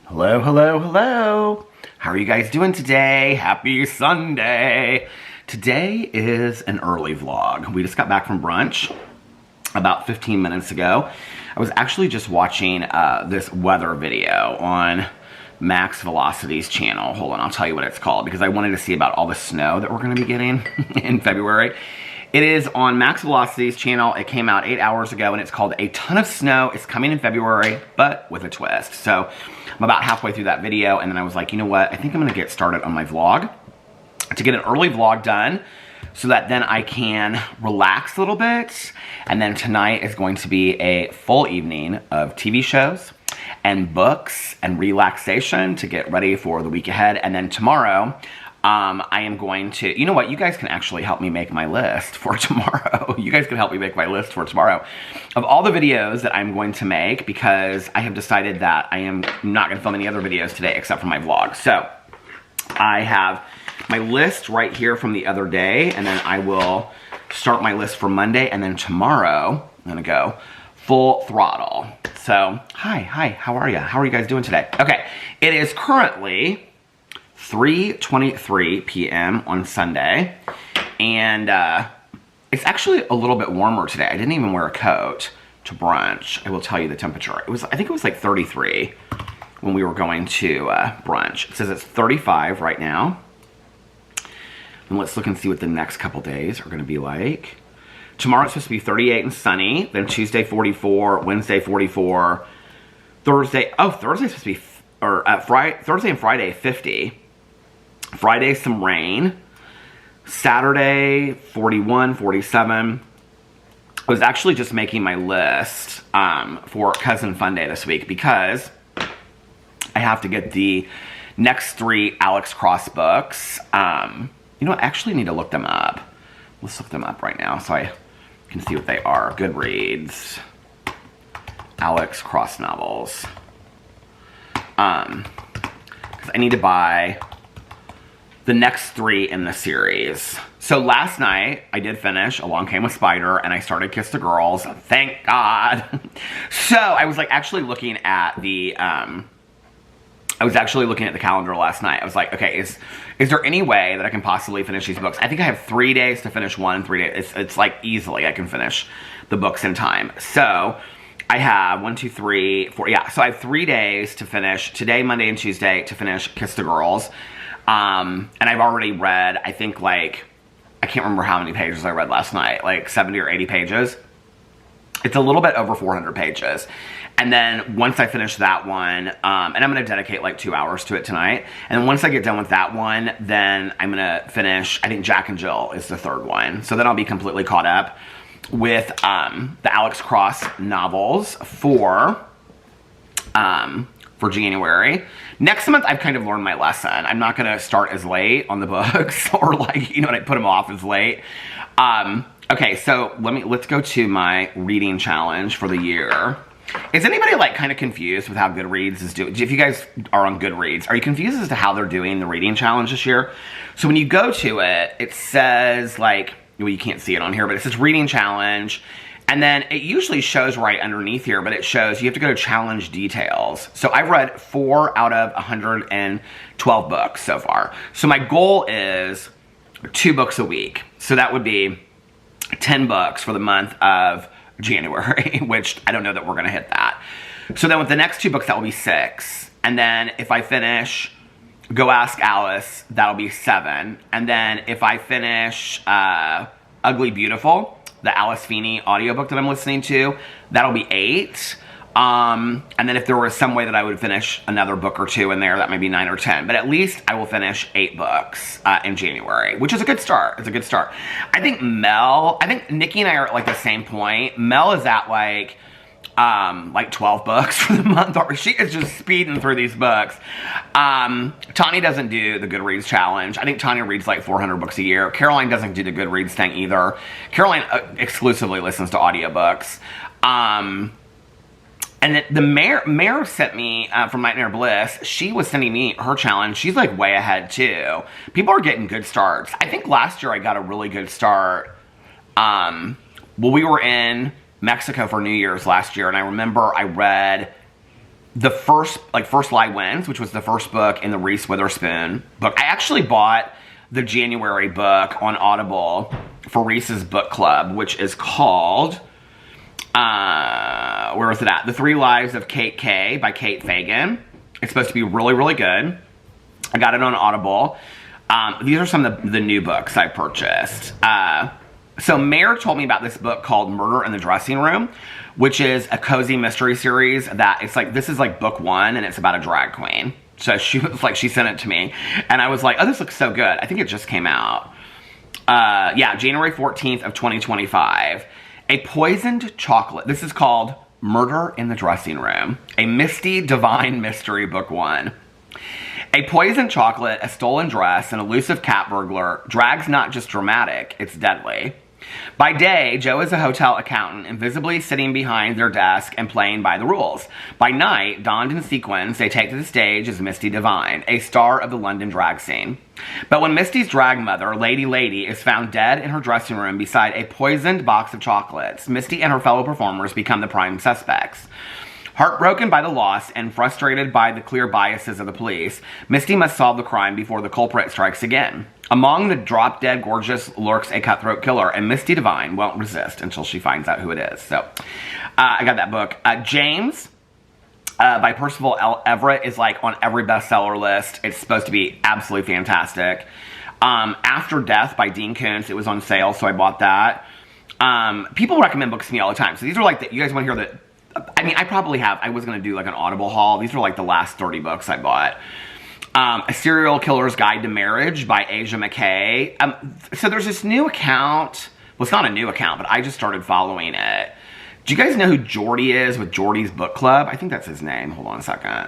Hello, hello, hello. How are you guys doing today? Happy Sunday. Today is an early vlog. We just got back from brunch about 15 minutes ago. I was actually just watching this weather video on Max Velocity's channel. Hold on, I'll tell you what it's called because I wanted to see about all the snow that we're gonna be getting in February. It is on Max Velocity's channel. It came out 8 hours ago and it's called A Ton of Snow. It's coming in February, but with a twist. So I'm about halfway through that video and then I was like, you know what? I think I'm gonna get started on my vlog to get an early vlog done so that then I can relax a little bit. And then tonight is going to be a full evening of TV shows and books and relaxation to get ready for the week ahead. And then tomorrow, I am going to, you know what, you guys can actually help me make my list for tomorrow. You guys can help me make my list for tomorrow of all the videos that I'm going to make because I have decided that I am not going to film any other videos today except for my vlog. So I have my list right here from the other day and then I will start my list for Monday and then tomorrow I'm going to go full throttle. So, hi, how are you? How are you guys doing today? Okay, it is currently 3:23 p.m. on Sunday, and it's actually a little bit warmer today. I didn't even wear a coat to brunch. I will tell you the temperature. I think it was like 33 when we were going to brunch. It says it's 35 right now. And let's look and see what the next couple days are going to be like. Tomorrow it's supposed to be 38 and sunny. Then Tuesday 44, Wednesday 44, Thursday. Oh, Thursday's supposed to be Thursday and Friday 50. Friday, some rain. Saturday, 41, 47. I was actually just making my list for Cousin Fun Day this week because I have to get the next 3 Alex Cross books. You know what? I actually need to look them up. Let's look them up right now so I can see what they are. Goodreads. Alex Cross novels. Because I need to buy the next 3 in the series. So last night, I did finish Along Came a Spider, and I started Kiss the Girls. Thank God. So I was like actually looking at the, calendar last night. I was like, okay, is there any way that I can possibly finish these books? I think I have 3 days to finish one, 3 days. It's like easily I can finish the books in time. So I have 1, 2, 3, 4. Yeah, so I have 3 days to finish today, Monday, and Tuesday to finish Kiss the Girls. And I've already read, I think like, I can't remember how many pages I read last night, like 70 or 80 pages. It's a little bit over 400 pages. And then once I finish that one, and I'm going to dedicate like 2 hours to it tonight. And once I get done with that one, then I'm going to finish, I think Jack and Jill is the 3rd one. So then I'll be completely caught up with the Alex Cross novels for January. Next month, I've kind of learned my lesson. I'm not going to start as late on the books or like, you know, I put them off as late. Okay, so let's go to my reading challenge for the year. Is anybody like kind of confused with how Goodreads is doing? If you guys are on Goodreads, are you confused as to how they're doing the reading challenge this year? So when you go to it, it says like, well, you can't see it on here, but it says reading challenge. And then it usually shows right underneath here, but it shows you have to go to challenge details. So I've read 4 out of 112 books so far. So my goal is 2 books a week. So that would be 10 books for the month of January, which I don't know that we're gonna hit that. So then with the next 2 books, that will be 6. And then if I finish Go Ask Alice, that'll be 7. And then if I finish Ugly Beautiful, the Alice Feeney audiobook that I'm listening to, that'll be 8. And then if there was some way that I would finish another book or 2 in there, that might be 9 or 10. But at least I will finish 8 books in January, which is a good start. It's a good start. I think Nikki and I are at like the same point. Mel is at like 12 books for the month. Or she is just speeding through these books. Tanya doesn't do the Goodreads challenge. I think Tanya reads like 400 books a year. Caroline doesn't do the Goodreads thing either. Caroline exclusively listens to audiobooks. And the mayor sent me from Nightmare Bliss. She was sending me her challenge. She's like way ahead too. People are getting good starts. I think last year I got a really good start. Well, we were in Mexico for New Year's last year, and I remember I read the first Lie Wins, which was the first book in the Reese Witherspoon book. I actually bought the January book on Audible for Reese's book club, which is called, where is it at? The 3 Lives of Kate K by Kate Fagan. It's supposed to be really, really good. I got it on Audible. These are some of the new books I purchased. So Mare told me about this book called Murder in the Dressing Room, which is a cozy mystery series that it's like, this is like book 1 and it's about a drag queen. So she was like, she sent it to me and I was like, oh, this looks so good. I think it just came out. Yeah, January 14th of 2025. A Poisoned Chocolate. This is called Murder in the Dressing Room. A Misty Divine Mystery, book 1. A poisoned chocolate, a stolen dress, an elusive cat burglar. Drag's not just dramatic, it's deadly. By day, Joe is a hotel accountant, invisibly sitting behind their desk and playing by the rules. By night, donned in sequins, they take to the stage as Misty Divine, a star of the London drag scene. But when Misty's drag mother, Lady, is found dead in her dressing room beside a poisoned box of chocolates, Misty and her fellow performers become the prime suspects. Heartbroken by the loss and frustrated by the clear biases of the police, Misty must solve the crime before the culprit strikes again. Among the drop-dead gorgeous lurks a cutthroat killer, and Misty Divine won't resist until she finds out who it is. So, I got that book. James, by Percival L. Everett, is like on every bestseller list. It's supposed to be absolutely fantastic. After Death by Dean Koontz, it was on sale, so I bought that. People recommend books to me all the time. So these are like, you guys want to hear the... I mean, I probably have. I was going to do like an Audible haul. These were like the last 30 books I bought. A Serial Killer's Guide to Marriage by Asia McKay. So there's this new account. Well, it's not a new account, but I just started following it. Do you guys know who Jordy is with Jordy's Book Club? I think that's his name. Hold on a second.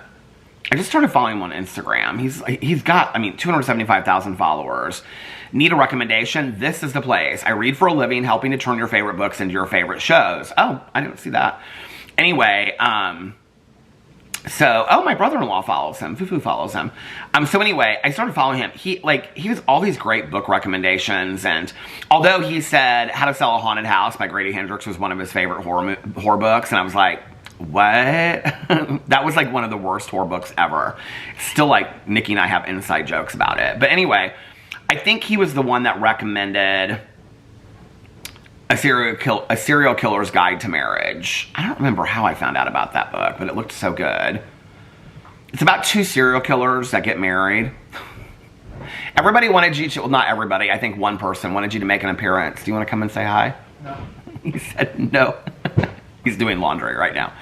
I just started following him on Instagram. He's got, 275,000 followers. Need a recommendation? This is the place. I read for a living, helping to turn your favorite books into your favorite shows. Oh, I didn't see that. Anyway, my brother-in-law follows him. Fufu follows him. So anyway, I started following him. He has all these great book recommendations, and although he said How to Sell a Haunted House by Grady Hendrix was one of his favorite horror books, and I was like, what? That was like one of the worst horror books ever. Still, like, Nikki and I have inside jokes about it. But anyway, I think he was the one that recommended A Serial Killer's Guide to Marriage. I don't remember how I found out about that book, but it looked so good. It's about 2 serial killers that get married. Everybody wanted you to, well, not everybody, I think one person wanted you to make an appearance. Do you want to come and say hi? No. He said no. He's doing laundry right now.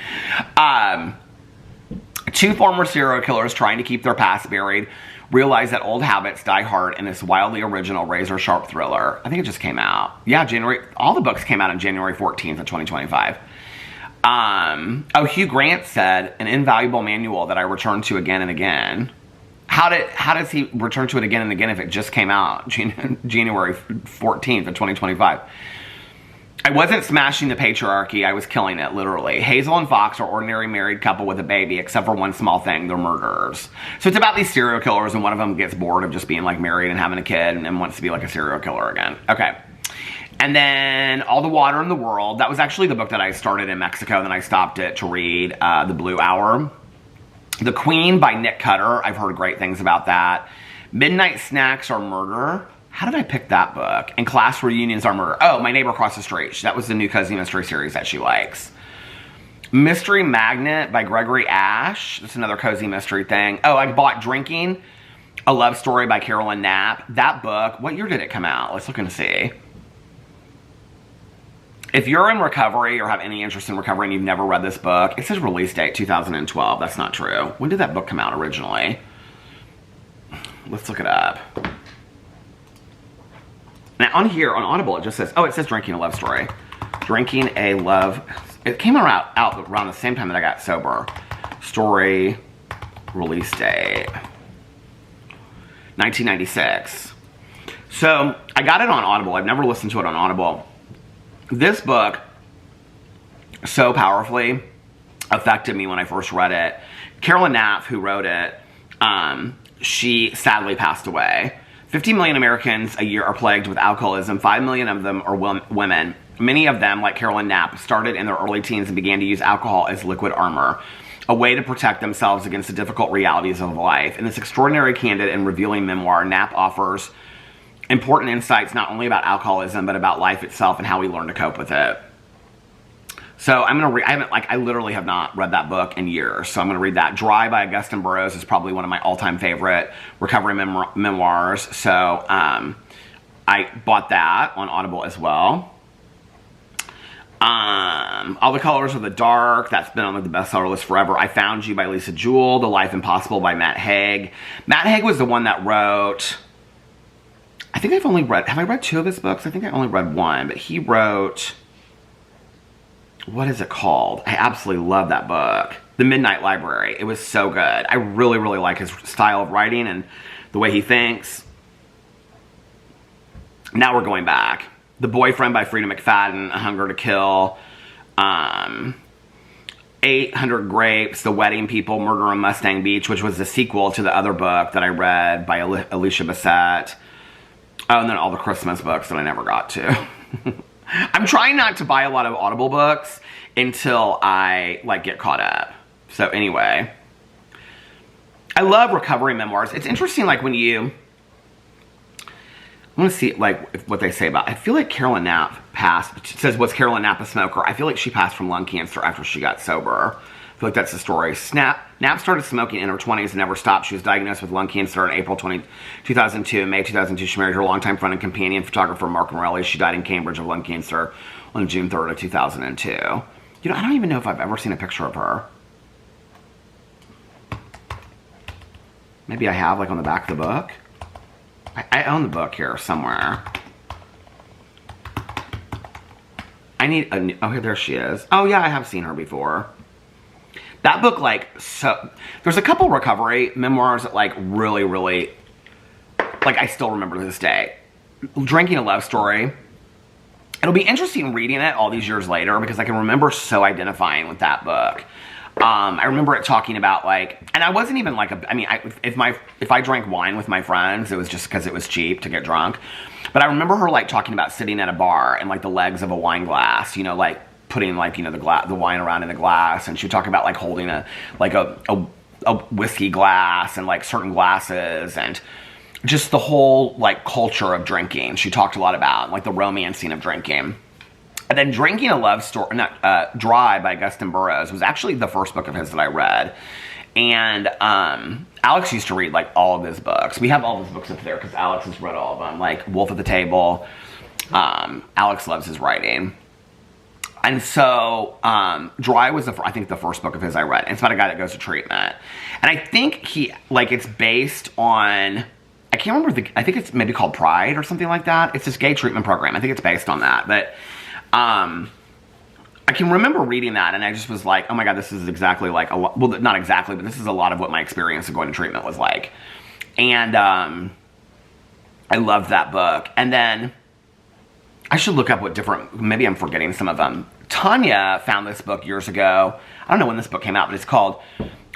2 former serial killers trying to keep their past buried realize that old habits die hard in this wildly original razor-sharp thriller. I think it just came out. Yeah, all the books came out on January 14th of 2025. Hugh Grant said, an invaluable manual that I return to again and again. How does he return to it again and again if it just came out January 14th of 2025? I wasn't smashing the patriarchy, I was killing it, literally. Hazel and Fox are ordinary married couple with a baby, except for one small thing, they're murderers. So it's about these serial killers, and one of them gets bored of just being like married and having a kid and wants to be like a serial killer again. Okay. And then All the Water in the World. That was actually the book that I started in Mexico, then I stopped it to read The Blue Hour. The Queen by Nick Cutter. I've heard great things about that. Midnight Snacks Are Murder. How did I pick that book? And Class Reunions Are Murder. Oh, My Neighbor Across the Street. That was the new cozy mystery series that she likes. Mystery Magnet by Gregory Ash. That's another cozy mystery thing. Oh, I bought Drinking, A Love Story by Carolyn Knapp. That book, what year did it come out? Let's look and see. If you're in recovery or have any interest in recovery and you've never read this book, it says release date 2012. That's not true. When did that book come out originally? Let's look it up. Now on here, on Audible, it just says, it says Drinking a Love Story. Drinking a Love, it came out around the same time that I got sober. Story, release date, 1996. So, I got it on Audible. I've never listened to it on Audible. This book so powerfully affected me when I first read it. Carolyn Knapp, who wrote it, she sadly passed away. 50 million Americans a year are plagued with alcoholism. 5 million of them are women. Many of them, like Carolyn Knapp, started in their early teens and began to use alcohol as liquid armor. a way to protect themselves against the difficult realities of life. In this extraordinary, candid, and revealing memoir, Knapp offers important insights not only about alcoholism, but about life itself and how we learn to cope with it. So I'm going to read, I literally have not read that book in years, so I'm going to read that. Dry by Augustin Burroughs is probably one of my all-time favorite recovery memoirs, so I bought that on Audible as well. All the Colors of the Dark, that's been on the bestseller list forever. I Found You by Lisa Jewell. The Life Impossible by Matt Haig. Matt Haig was the one that wrote, I think I've only read, have I read 2 of his books? I think I only read 1, but he wrote, what is it called? I absolutely love that book. The Midnight Library. It was so good. I really, really like his style of writing and the way he thinks. Now we're going back. The Boyfriend by Frida McFadden. A Hunger to Kill. 800 Grapes. The Wedding People. Murder on Mustang Beach, which was the sequel to the other book that I read by Alicia Bassett. Oh, and then all the Christmas books that I never got to. I'm trying not to buy a lot of Audible books until I, like, get caught up. So, anyway. I love recovery memoirs. It's interesting, like, when you... I want to see, like, what they say about... I feel like Carolyn Knapp passed... It says, was Carolyn Knapp a smoker? I feel like she passed from lung cancer after she got sober. I feel like that's the story. Knapp started smoking in her 20s and never stopped. She was diagnosed with lung cancer in April 2002. In May 2002, she married her longtime friend and companion, photographer Mark Morelli. She died in Cambridge of lung cancer on June 3rd of 2002. You know, I don't even know if I've ever seen a picture of her. Maybe I have, like, on the back of the book. I own the book here somewhere. I need a... Oh, here, there she is. Oh, yeah, I have seen her before. That book, like, so... There's a couple recovery memoirs that, like, really, really... Like, I still remember to this day. Drinking a Love Story. It'll be interesting reading it all these years later because I can remember so identifying with that book. I remember it talking about, like... And I wasn't even, like, I mean, if I drank wine with my friends, it was just because it was cheap to get drunk. But I remember her, like, talking about sitting at a bar and, like, the legs of a wine glass, you know, like... putting, like, you know, the wine around in the glass, and she would talk about, like, holding a whiskey glass and, like, certain glasses, and just the whole, like, culture of drinking. She talked a lot about, like, the romancing of drinking. And then Drinking a Love Story, Dry by Augustin Burroughs was actually the first book of his that I read. And Alex used to read, like, all of his books. We have all of his books up there because Alex has read all of them, like Wolf at the Table. Alex loves his writing. And so, Dry was, I think, the first book of his I read. And it's about a guy that goes to treatment. And I think it's based on, I can't remember, I think it's maybe called Pride or something like that. It's this gay treatment program. I think it's based on that. But, I can remember reading that, and I just was like, oh my God, this is exactly like, well, not exactly, but this is a lot of what my experience of going to treatment was like. And, I loved that book. And then, I should look up what different, maybe I'm forgetting some of them. Tanya found this book years ago. I don't know when this book came out, but it's called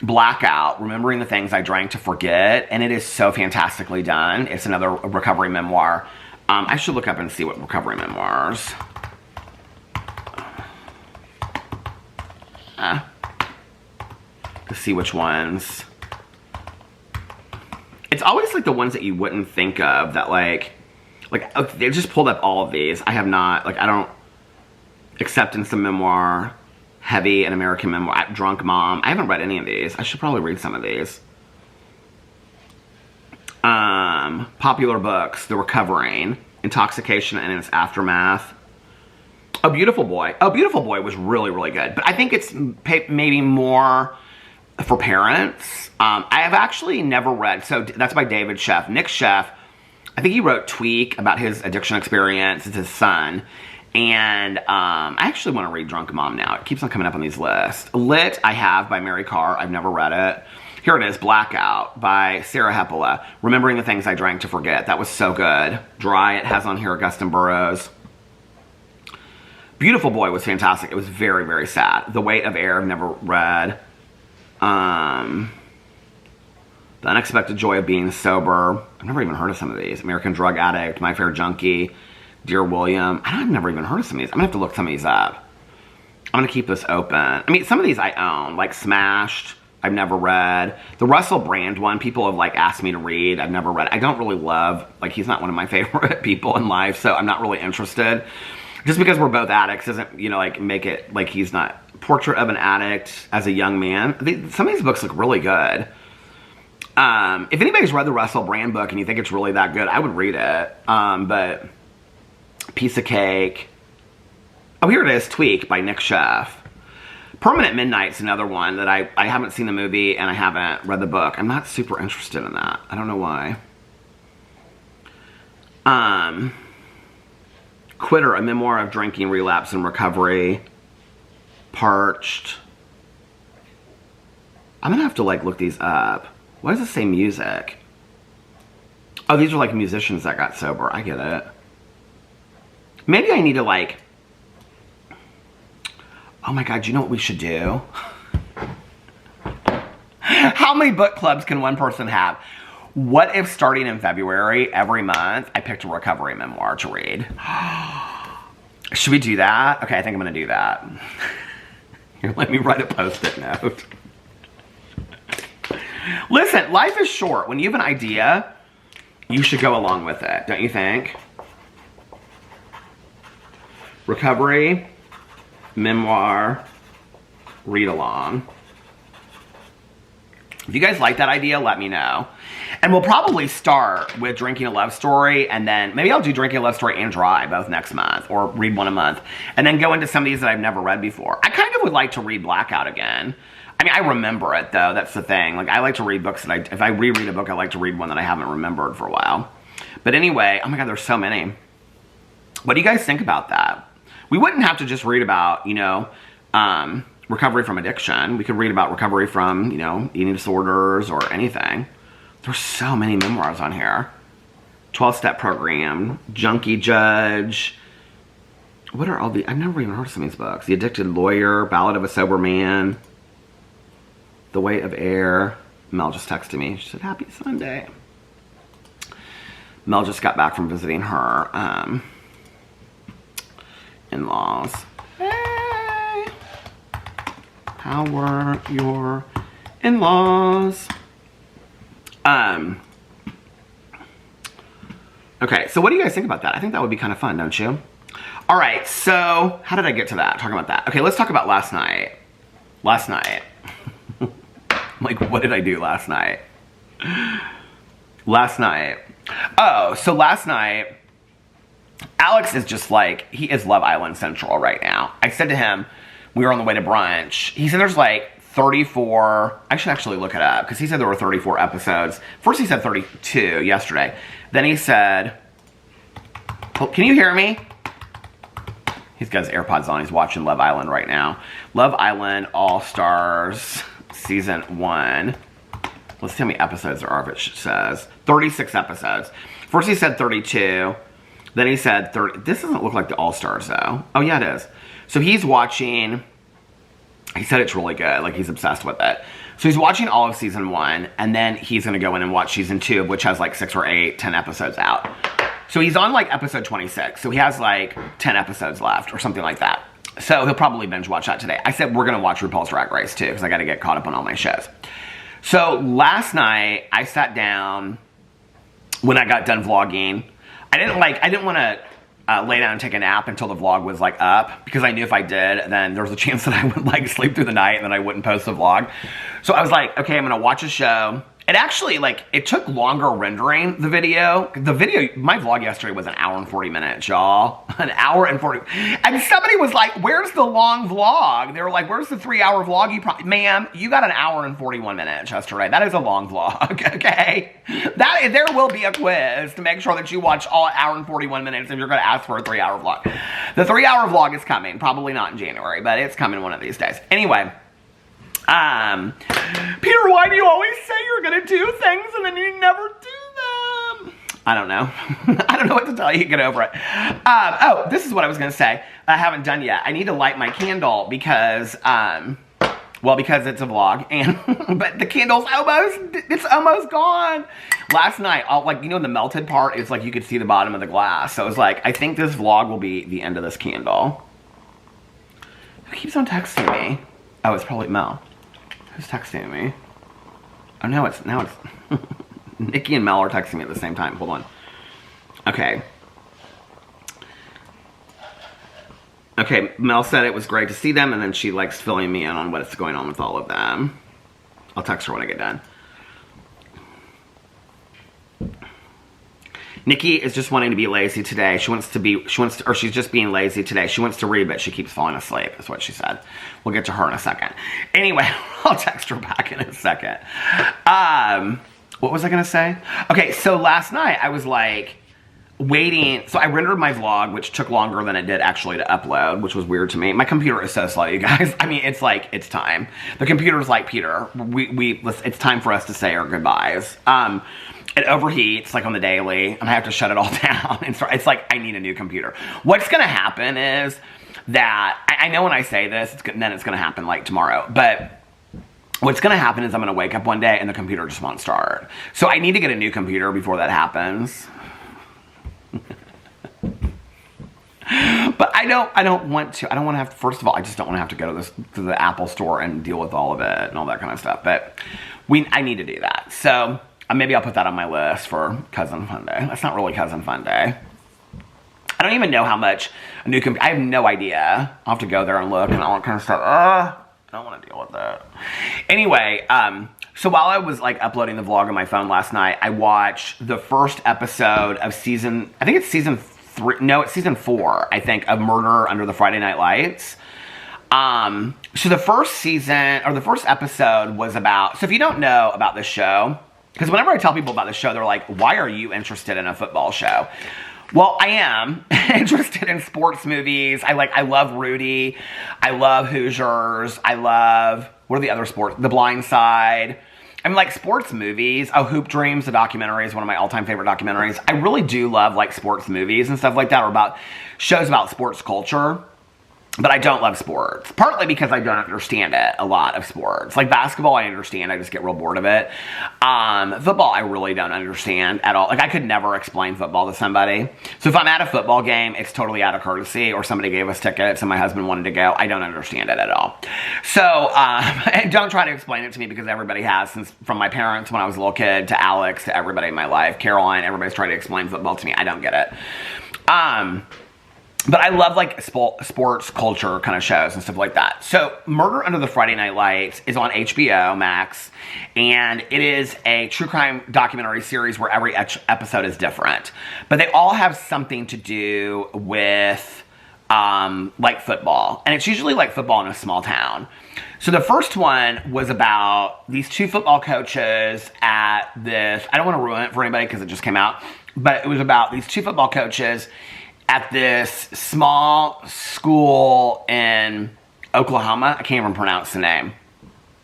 Blackout, Remembering the Things I Drank to Forget. And it is so fantastically done. It's another recovery memoir. I should look up and see what recovery memoirs. To see which ones. It's always like the ones that you wouldn't think of that like okay, they just pulled up all of these. I have not, like, I don't, Acceptance of Memoir, Heavy, An American Memoir, Drunk Mom. I haven't read any of these. I should probably read some of these. Popular books, The Recovering, Intoxication and Its Aftermath. A Beautiful Boy. Oh, Beautiful Boy was really, really good. But I think it's maybe more for parents. I have actually never read, so that's by David Sheff. Nick Sheff, I think he wrote Tweak about his addiction experience. It's his son. And I actually want to read Drunk Mom now. It keeps on coming up on these lists. Lit, I have, by Mary Carr. I've never read it. Here it is, Blackout, by Sarah Hepola. Remembering the Things I Drank to Forget. That was so good. Dry, it has on here Augustin Burroughs. Beautiful Boy was fantastic. It was very, very sad. The Weight of Air, I've never read. The Unexpected Joy of Being Sober. I've never even heard of some of these. American Drug Addict, My Fair Junkie, Dear William. I've never even heard of some of these. I'm going to have to look some of these up. I'm gonna keep this open. I mean, some of these I own, like Smashed, I've never read. The Russell Brand one, people have like asked me to read. I've never read. I don't really love, like he's not one of my favorite people in life, so I'm not really interested. Just because we're both addicts doesn't, you know, like make it like he's not. Portrait of an Addict as a Young Man. Some of these books look really good. If anybody's read the Russell Brand book and you think it's really that good, I would read it. But Piece of Cake. Oh, here it is, Tweak by Nick Sheff. Permanent Midnight's another one that I haven't seen the movie and I haven't read the book. I'm not super interested in that. I don't know why. Quitter, a memoir of drinking, relapse, and recovery. Parched. I'm gonna have to like look these up. Why does it say music? Oh, these are like musicians that got sober. I get it. Maybe I need to like... Oh my God, do you know what we should do? How many book clubs can one person have? What if starting in February, every month, I picked a recovery memoir to read? Should we do that? Okay, I think I'm gonna do that. Here, let me write a post-it note. Listen, life is short. When you have an idea, you should go along with it, don't you think? Recovery, memoir, read along. If you guys like that idea, let me know. And we'll probably start with Drinking a Love Story, and then maybe I'll do Drinking a Love Story and Dry both next month, or read one a month, and then go into some of these that I've never read before. I kind of would like to read Blackout again. I mean, I remember it though, that's the thing. Like, I like to read books that if I reread a book, I like to read one that I haven't remembered for a while. But anyway, oh my God, there's so many. What do you guys think about that? We wouldn't have to just read about, you know, recovery from addiction. We could read about recovery from, you know, eating disorders or anything. There's so many memoirs on here. 12-Step Program, Junkie Judge. What are all the... I've never even heard of some of these books. The Addicted Lawyer, Ballad of a Sober Man, The Weight of Air. Mel just texted me. She said, happy Sunday. Mel just got back from visiting her in-laws. Hey! How were your in-laws? Okay, so what do you guys think about that? I think that would be kind of fun, don't you? All right, so how did I get to that? Talking about that. Okay, let's talk about last night. Last night. Like, what did I do last night? Last night. Oh, so last night, Alex is just like, he is Love Island Central right now. I said to him, we were on the way to brunch. He said there's like 34, I should actually look it up, because he said there were 34 episodes. First he said 32 yesterday. Then he said, oh, can you hear me? He's got his AirPods on, he's watching Love Island right now. Love Island All-Stars Season 1. Let's see how many episodes there are, if it says. 36 episodes. First he said 32, then he said 30. This doesn't look like the All-Stars though. Oh yeah, it is. So he's watching... He said it's really good, like he's obsessed with it. So he's watching all of season 1, and then he's gonna go in and watch season 2, which has like 6 or 8, 10 episodes out. So he's on like episode 26, so he has like 10 episodes left, or something like that. So he'll probably binge watch that today. I said we're gonna watch RuPaul's Drag Race too, because I gotta get caught up on all my shows. So last night, I sat down, when I got done vlogging. I didn't wanna lay down and take a nap until the vlog was like up, because I knew if I did, then there was a chance that I would like sleep through the night and then I wouldn't post the vlog. So I was like, okay, I'm gonna watch a show. It actually, like, it took longer rendering the video. My vlog yesterday was an hour and 40 minutes, y'all. An hour and 40. And somebody was like, where's the long vlog? They were like, where's the 3-hour vlog? Ma'am, you got an hour and 41 minutes yesterday. That is a long vlog, okay? There will be a quiz to make sure that you watch all hour and 41 minutes if you're gonna ask for a 3-hour vlog. The 3-hour vlog is coming. Probably not in January, but it's coming one of these days. Anyway. Peter, why do you always say you're gonna do things and then you never do them? I don't know. I don't know what to tell you. Get over it. Oh, this is what I was gonna say. I haven't done yet. I need to light my candle because, well, because it's a vlog, and but the candle's almost gone. Last night, like, you know, the melted part is like you could see the bottom of the glass. So it was like, I think this vlog will be the end of this candle. Who keeps on texting me? Oh, it's probably Mel. Who's texting me? Oh, no, it's Nikki and Mel are texting me at the same time. Hold on. Okay. Okay, Mel said it was great to see them, and then she likes filling me in on what's going on with all of them. I'll text her when I get done. Nikki is just wanting to be lazy today. She's just being lazy today. She wants to read, but she keeps falling asleep, is what she said. We'll get to her in a second. Anyway, I'll text her back in a second. What was I gonna say? Okay, so last night I was like waiting. So I rendered my vlog, which took longer than it did actually to upload, which was weird to me. My computer is so slow, you guys. I mean, it's like, it's time. The computer's like, Peter, it's time for us to say our goodbyes. It overheats, like on the daily, and I have to shut it all down. And so it's like, I need a new computer. What's gonna happen is that, I know when I say this, then it's gonna happen like tomorrow, but what's gonna happen is I'm gonna wake up one day and the computer just won't start. So I need to get a new computer before that happens. But I don't want to have to, first of all, I just don't want to have to go to the Apple store and deal with all of it and all that kind of stuff. But I need to do that. So maybe I'll put that on my list for Cousin Fun Day. That's not really Cousin Fun Day. I don't even know how much a new computer, I have no idea. I'll have to go there and look and all that kind of stuff. I don't want to deal with that. Anyway, so while I was like uploading the vlog on my phone last night, I watched the first episode of season 4, I think, of Murder Under the Friday Night Lights. So the first episode was about, so if you don't know about this show, because whenever I tell people about this show, they're like, why are you interested in a football show? Well, I am interested in sports movies. I love Rudy. I love Hoosiers. I love, what are the other sports? The Blind Side. I mean, like, sports movies. Oh, Hoop Dreams, the documentary, is one of my all-time favorite documentaries. I really do love, like, sports movies and stuff like that, or about shows about sports culture. But I don't love sports. Partly because I don't understand it, a lot of sports. Like basketball, I understand. I just get real bored of it. Football, I really don't understand at all. Like, I could never explain football to somebody. So if I'm at a football game, it's totally out of courtesy, or somebody gave us tickets and my husband wanted to go. I don't understand it at all. So, and don't try to explain it to me, because everybody has, since from my parents when I was a little kid to Alex to everybody in my life, Caroline, everybody's trying to explain football to me. I don't get it. But I love, like, sports culture kind of shows and stuff like that. So, Murder Under the Friday Night Lights is on HBO Max, and it is a true crime documentary series where every episode is different. But they all have something to do with, like, football. And it's usually, like, football in a small town. So the first one was about these two football coaches at this, I don't want to ruin it for anybody because it just came out, but it was about these two football coaches at this small school in Oklahoma. I can't even pronounce the name.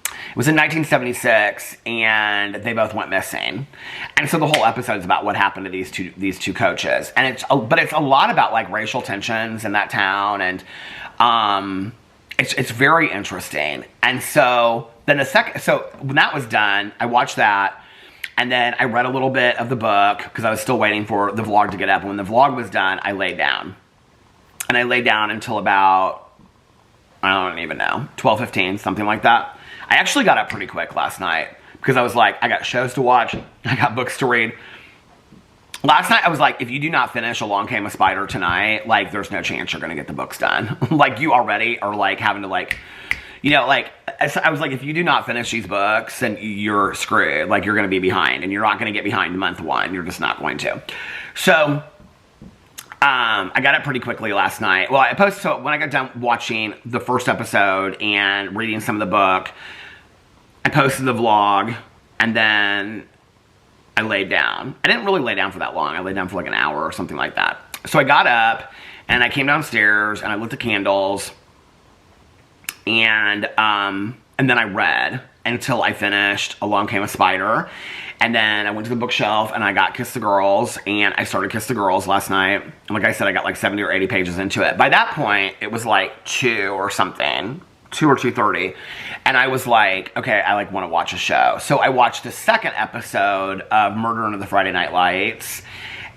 It was in 1976, and they both went missing. And so the whole episode is about what happened to these two coaches. And it's a lot about, like, racial tensions in that town, and it's very interesting. And so then so when that was done, I watched that. And then I read a little bit of the book, because I was still waiting for the vlog to get up. And when the vlog was done, I laid down. And I laid down until about, I don't even know, 12:15, something like that. I actually got up pretty quick last night, because I was like, I got shows to watch, I got books to read. Last night I was like, if you do not finish Along Came a Spider tonight, like, there's no chance you're going to get the books done. Like, you already are, like, having to, like, you know, like, I was like, if you do not finish these books, then you're screwed. Like, you're going to be behind, and you're not going to get behind month 1. You're just not going to. So, I got up pretty quickly last night. Well, so when I got done watching the first episode and reading some of the book, I posted the vlog, and then I laid down. I didn't really lay down for that long. I laid down for like an hour or something like that. So I got up, and I came downstairs, and I lit the candles, and then I read until I finished Along Came a Spider. And then I went to the bookshelf and I got Kiss the Girls, and I started Kiss the Girls last night. And like I said, I got like 70 or 80 pages into it. By that point, it was like 2 or something, 2 or 2:30. And I was like, okay, I like want to watch a show. So I watched the second episode of Murder Under the Friday Night Lights.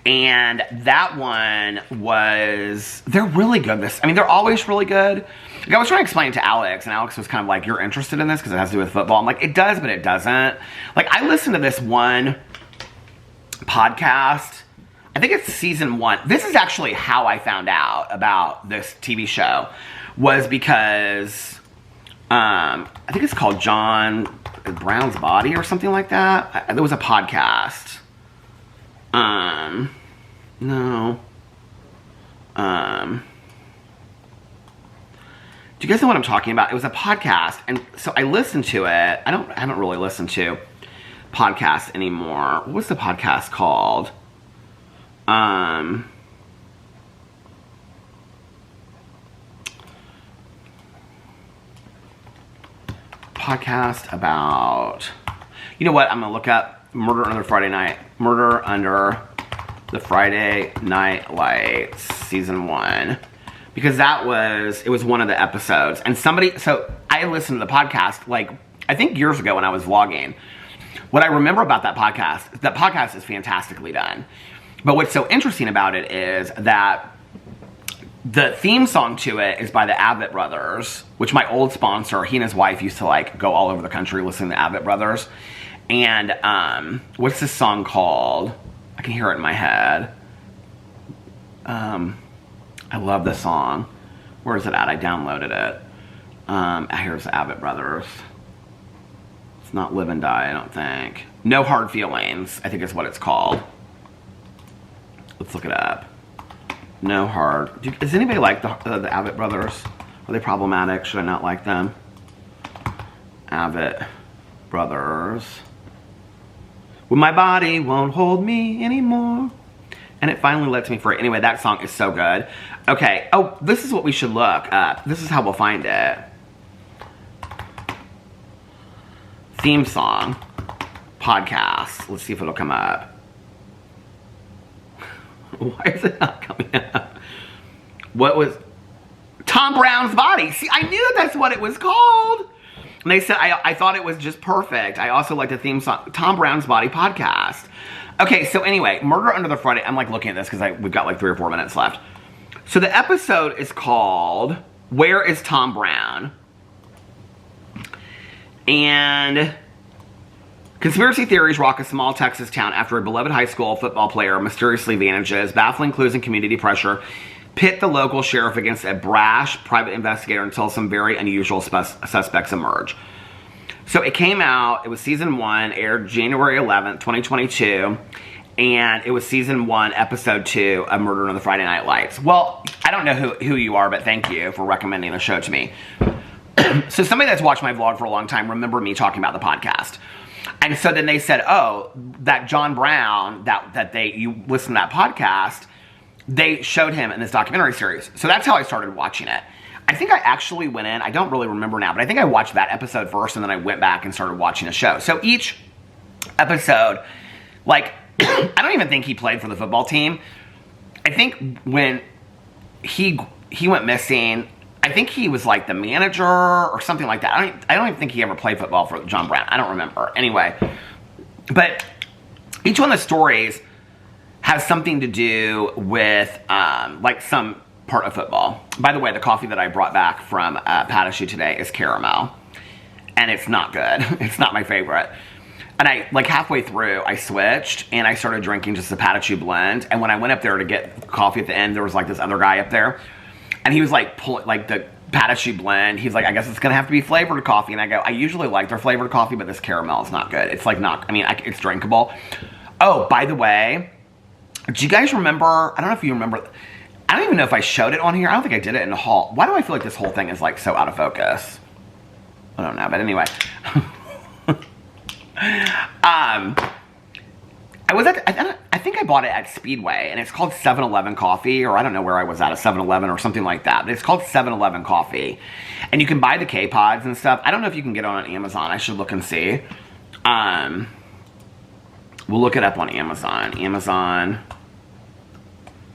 And that one was, they're really good. They're always really good. Like, I was trying to explain it to Alex, and Alex was kind of like, you're interested in this because it has to do with football. I'm like, it does, but it doesn't. Like, I listened to this one podcast. I think it's season 1. This is actually how I found out about this TV show, was because I think it's called John Brown's Body or something like that. There was a podcast. No. Do you guys know what I'm talking about? It was a podcast, and so I listened to it. I haven't really listened to podcasts anymore. What was the podcast called? Podcast about, you know what? I'm gonna look up Murder Under the Friday Night Lights season 1. Because it was one of the episodes. And so I listened to the podcast, like, I think years ago when I was vlogging. What I remember about that podcast is fantastically done. But what's so interesting about it is that the theme song to it is by the Avett Brothers, which my old sponsor, he and his wife used to, like, go all over the country listening to Avett Brothers. And, what's this song called? I can hear it in my head. I love this song. Where is it at? I downloaded it. Here's the Avett Brothers. It's not Live and Die, I don't think. No Hard Feelings, I think is what it's called. Let's look it up. No Hard. Does anybody like the Avett Brothers? Are they problematic? Should I not like them? Avett Brothers. When my body won't hold me anymore. And it finally lets me free. Anyway, that song is so good. Okay. Oh, this is what we should look up. This is how we'll find it. Theme song. Podcast. Let's see if it'll come up. Why is it not coming up? What was... Tom Brown's Body. See, I knew that's what it was called. And they said, I thought it was just perfect. I also like the theme song. Tom Brown's Body podcast. Okay, so anyway, Murder Under the Friday... I'm, like, looking at this because we've got, like, 3 or 4 minutes left. So the episode is called Where is Tom Brown? And conspiracy theories rock a small Texas town after a beloved high school football player mysteriously vanishes. Baffling clues and community pressure pit the local sheriff against a brash private investigator until some very unusual suspects emerge. So it came out, it was season 1, aired January 11th, 2022, and it was season 1, episode 2 of Murder on the Friday Night Lights. Well, I don't know who you are, but thank you for recommending the show to me. So somebody that's watched my vlog for a long time remember me talking about the podcast. And so then they said, oh, that John Brown, you listen to that podcast, they showed him in this documentary series. So that's how I started watching it. I think I actually went in, I don't really remember now, but I think I watched that episode first and then I went back and started watching the show. So each episode, like, I don't even think he played for the football team. I think when he went missing, I think he was like the manager or something like that. I don't even think he ever played football for John Brown. I don't remember. Anyway, but each one of the stories has something to do with, like, some part of football. By the way, the coffee that I brought back from Patachou today is caramel. And it's not good. It's not my favorite. And I, like, halfway through, I switched and I started drinking just the Patachou blend. And when I went up there to get coffee at the end, there was, like, this other guy up there. And he was, like, pulling, like, the Patachou blend. He's like, I guess it's going to have to be flavored coffee. And I go, I usually like their flavored coffee, but this caramel is not good. It's, like, not, I mean, it's drinkable. Oh, by the way, do you guys remember, I don't know if you remember, I don't even know if I showed it on here. I don't think I did it in the haul. Why do I feel like this whole thing is, like, so out of focus? I don't know, but anyway. I think I bought it at Speedway, and it's called 7-Eleven Coffee, or I don't know where I was at, a 7-Eleven or something like that. But it's called 7-Eleven Coffee. And you can buy the K-Pods and stuff. I don't know if you can get it on Amazon. I should look and see. We'll look it up on Amazon. Amazon...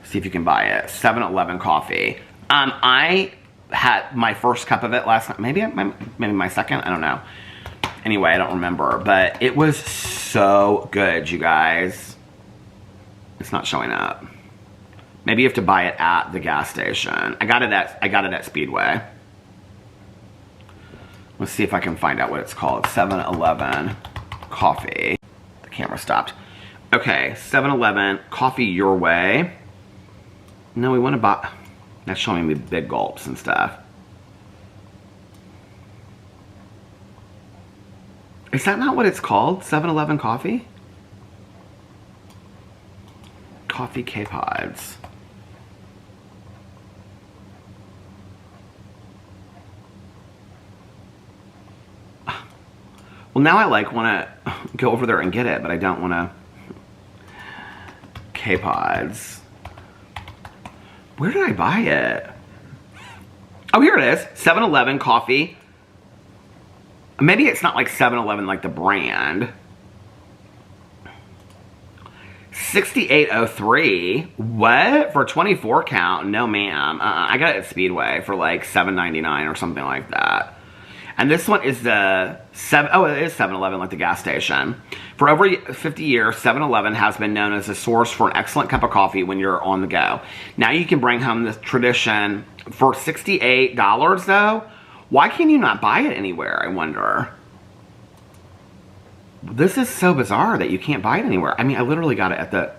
See if you can buy it. 7-Eleven coffee. I had my first cup of it last night. Maybe my second. I don't know. Anyway, I don't remember. But it was so good, you guys. It's not showing up. Maybe you have to buy it at the gas station. I got it at Speedway. Let's see if I can find out what it's called. 7-Eleven coffee. The camera stopped. Okay, 7-Eleven coffee your way. No, we want to buy... That's showing me big gulps and stuff. Is that not what it's called? 7-Eleven coffee? Coffee K-Pods. Well, now I like want to go over there and get it, but I don't want to. K-Pods. Where did I buy it? Oh, here it is. 7-Eleven coffee. Maybe it's not like 7-Eleven like the brand. 6803. What? For a 24 count? No, ma'am. I got it at Speedway for like $7.99 or something like that. And this one is the it is 7-Eleven, like the gas station. For over 50 years, 7-Eleven has been known as a source for an excellent cup of coffee when you're on the go. Now you can bring home this tradition for $68 though. Why can you not buy it anywhere, I wonder? This is so bizarre that you can't buy it anywhere. I mean, I literally got it at the...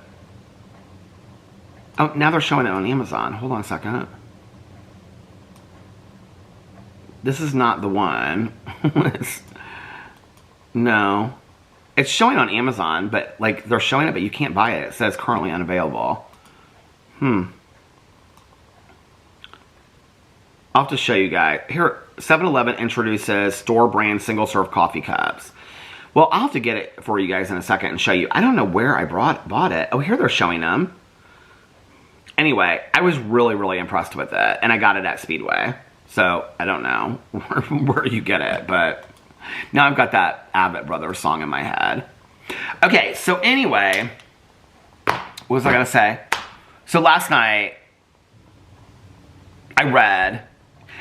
Oh, now they're showing it on Amazon. Hold on a second. This is not the one. No. It's showing on Amazon, but like they're showing it, but you can't buy it. It says currently unavailable. I'll have to show you guys. Here, 7-Eleven introduces store brand single serve coffee cups. Well, I'll have to get it for you guys in a second and show you. I don't know where I bought it. Oh, here they're showing them. Anyway, I was really, really impressed with it, and I got it at Speedway. So, I don't know where you get it, but now I've got that Abbott Brothers song in my head. Okay, so anyway, what was I going to say? So last night, I read,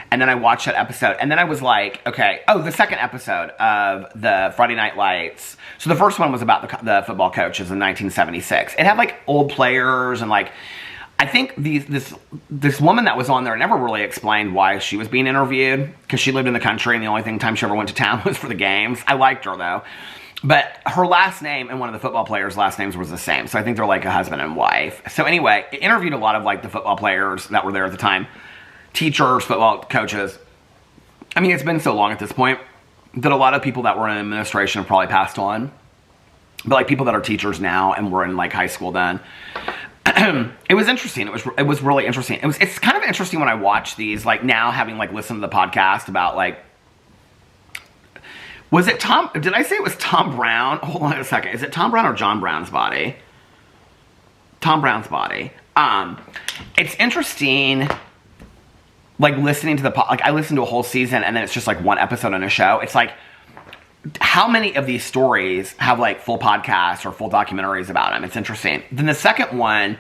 and then I watched that episode, and then I was like, okay, oh, the second episode of the Friday Night Lights. So the first one was about the football coaches in 1976. It had like old players and like... I think this woman that was on there never really explained why she was being interviewed, because she lived in the country and the only time she ever went to town was for the games. I liked her though. But her last name and one of the football players' last names was the same. So I think they're like a husband and wife. So anyway, it interviewed a lot of like the football players that were there at the time. Teachers, football coaches. I mean, it's been so long at this point that a lot of people that were in administration have probably passed on. But like people that are teachers now and were in like high school then. It was interesting. It was really interesting. It's kind of interesting when I watch these, like now having like listened to the podcast about like, was it Tom, did I say it was Tom Brown? Hold on a second. Is it Tom Brown or John Brown's body? Tom Brown's body. It's interesting, like listening to like I listened to a whole season and then it's just like one episode on a show. It's like, how many of these stories have like full podcasts or full documentaries about them? It's interesting. Then the second one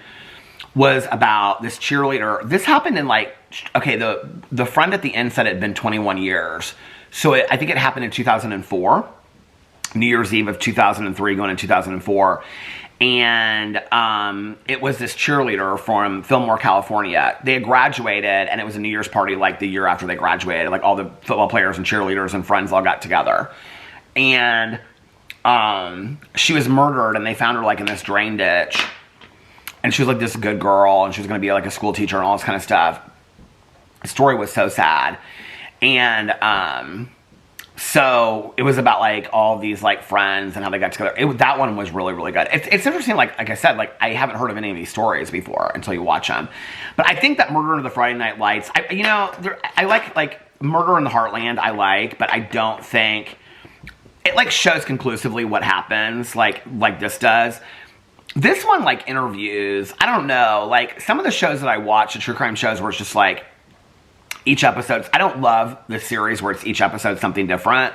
was about this cheerleader. This happened in like, okay, the friend at the end said it had been 21 years. So I think it happened in 2004, New Year's Eve of 2003 going into 2004. And it was this cheerleader from Fillmore, California. They had graduated and it was a New Year's party like the year after they graduated. Like all the football players and cheerleaders and friends all got together. And she was murdered and they found her like in this drain ditch. And she was like this good girl and she was going to be like a school teacher and all this kind of stuff. The story was so sad. And so it was about like all these like friends and how they got together. That one was really, really good. It's interesting, like I said, like I haven't heard of any of these stories before until you watch them. But I think that Murder in the Friday Night Lights, I like Murder in the Heartland, I like, but I don't think... It like shows conclusively what happens, like this does. This one like interviews, I don't know, like some of the shows that I watch, the true crime shows where it's just like each episode. I don't love the series where it's each episode something different.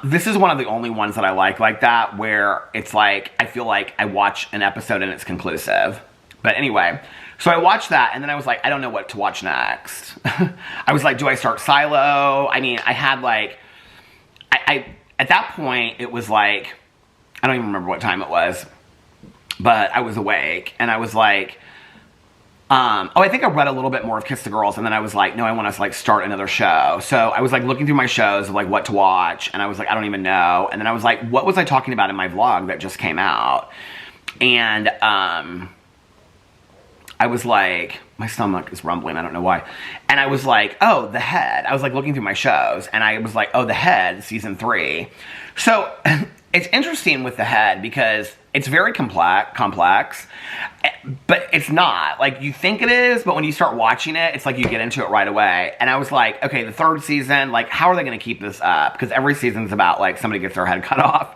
This is one of the only ones that I like that, where it's like I feel like I watch an episode and it's conclusive. But anyway, so I watched that and then I was like, I don't know what to watch next. I was like, do I start Silo? I mean, I had like, at that point, it was like, I don't even remember what time it was, but I was awake, and I was like, Oh, I think I read a little bit more of Kiss the Girls, and then I was like, no, I want to like start another show. So I was like looking through my shows of like what to watch, and I was like, I don't even know. And then I was like, what was I talking about in my vlog that just came out? And I was like, my stomach is rumbling, I don't know why. And I was like, oh, The Head. I was like looking through my shows, and I was like, oh, The Head, season 3. So it's interesting with The Head because it's very complex, but it's not. Like, you think it is, but when you start watching it, it's like you get into it right away. And I was like, okay, the 3rd season, like, how are they going to keep this up? Because every season's about, like, somebody gets their head cut off.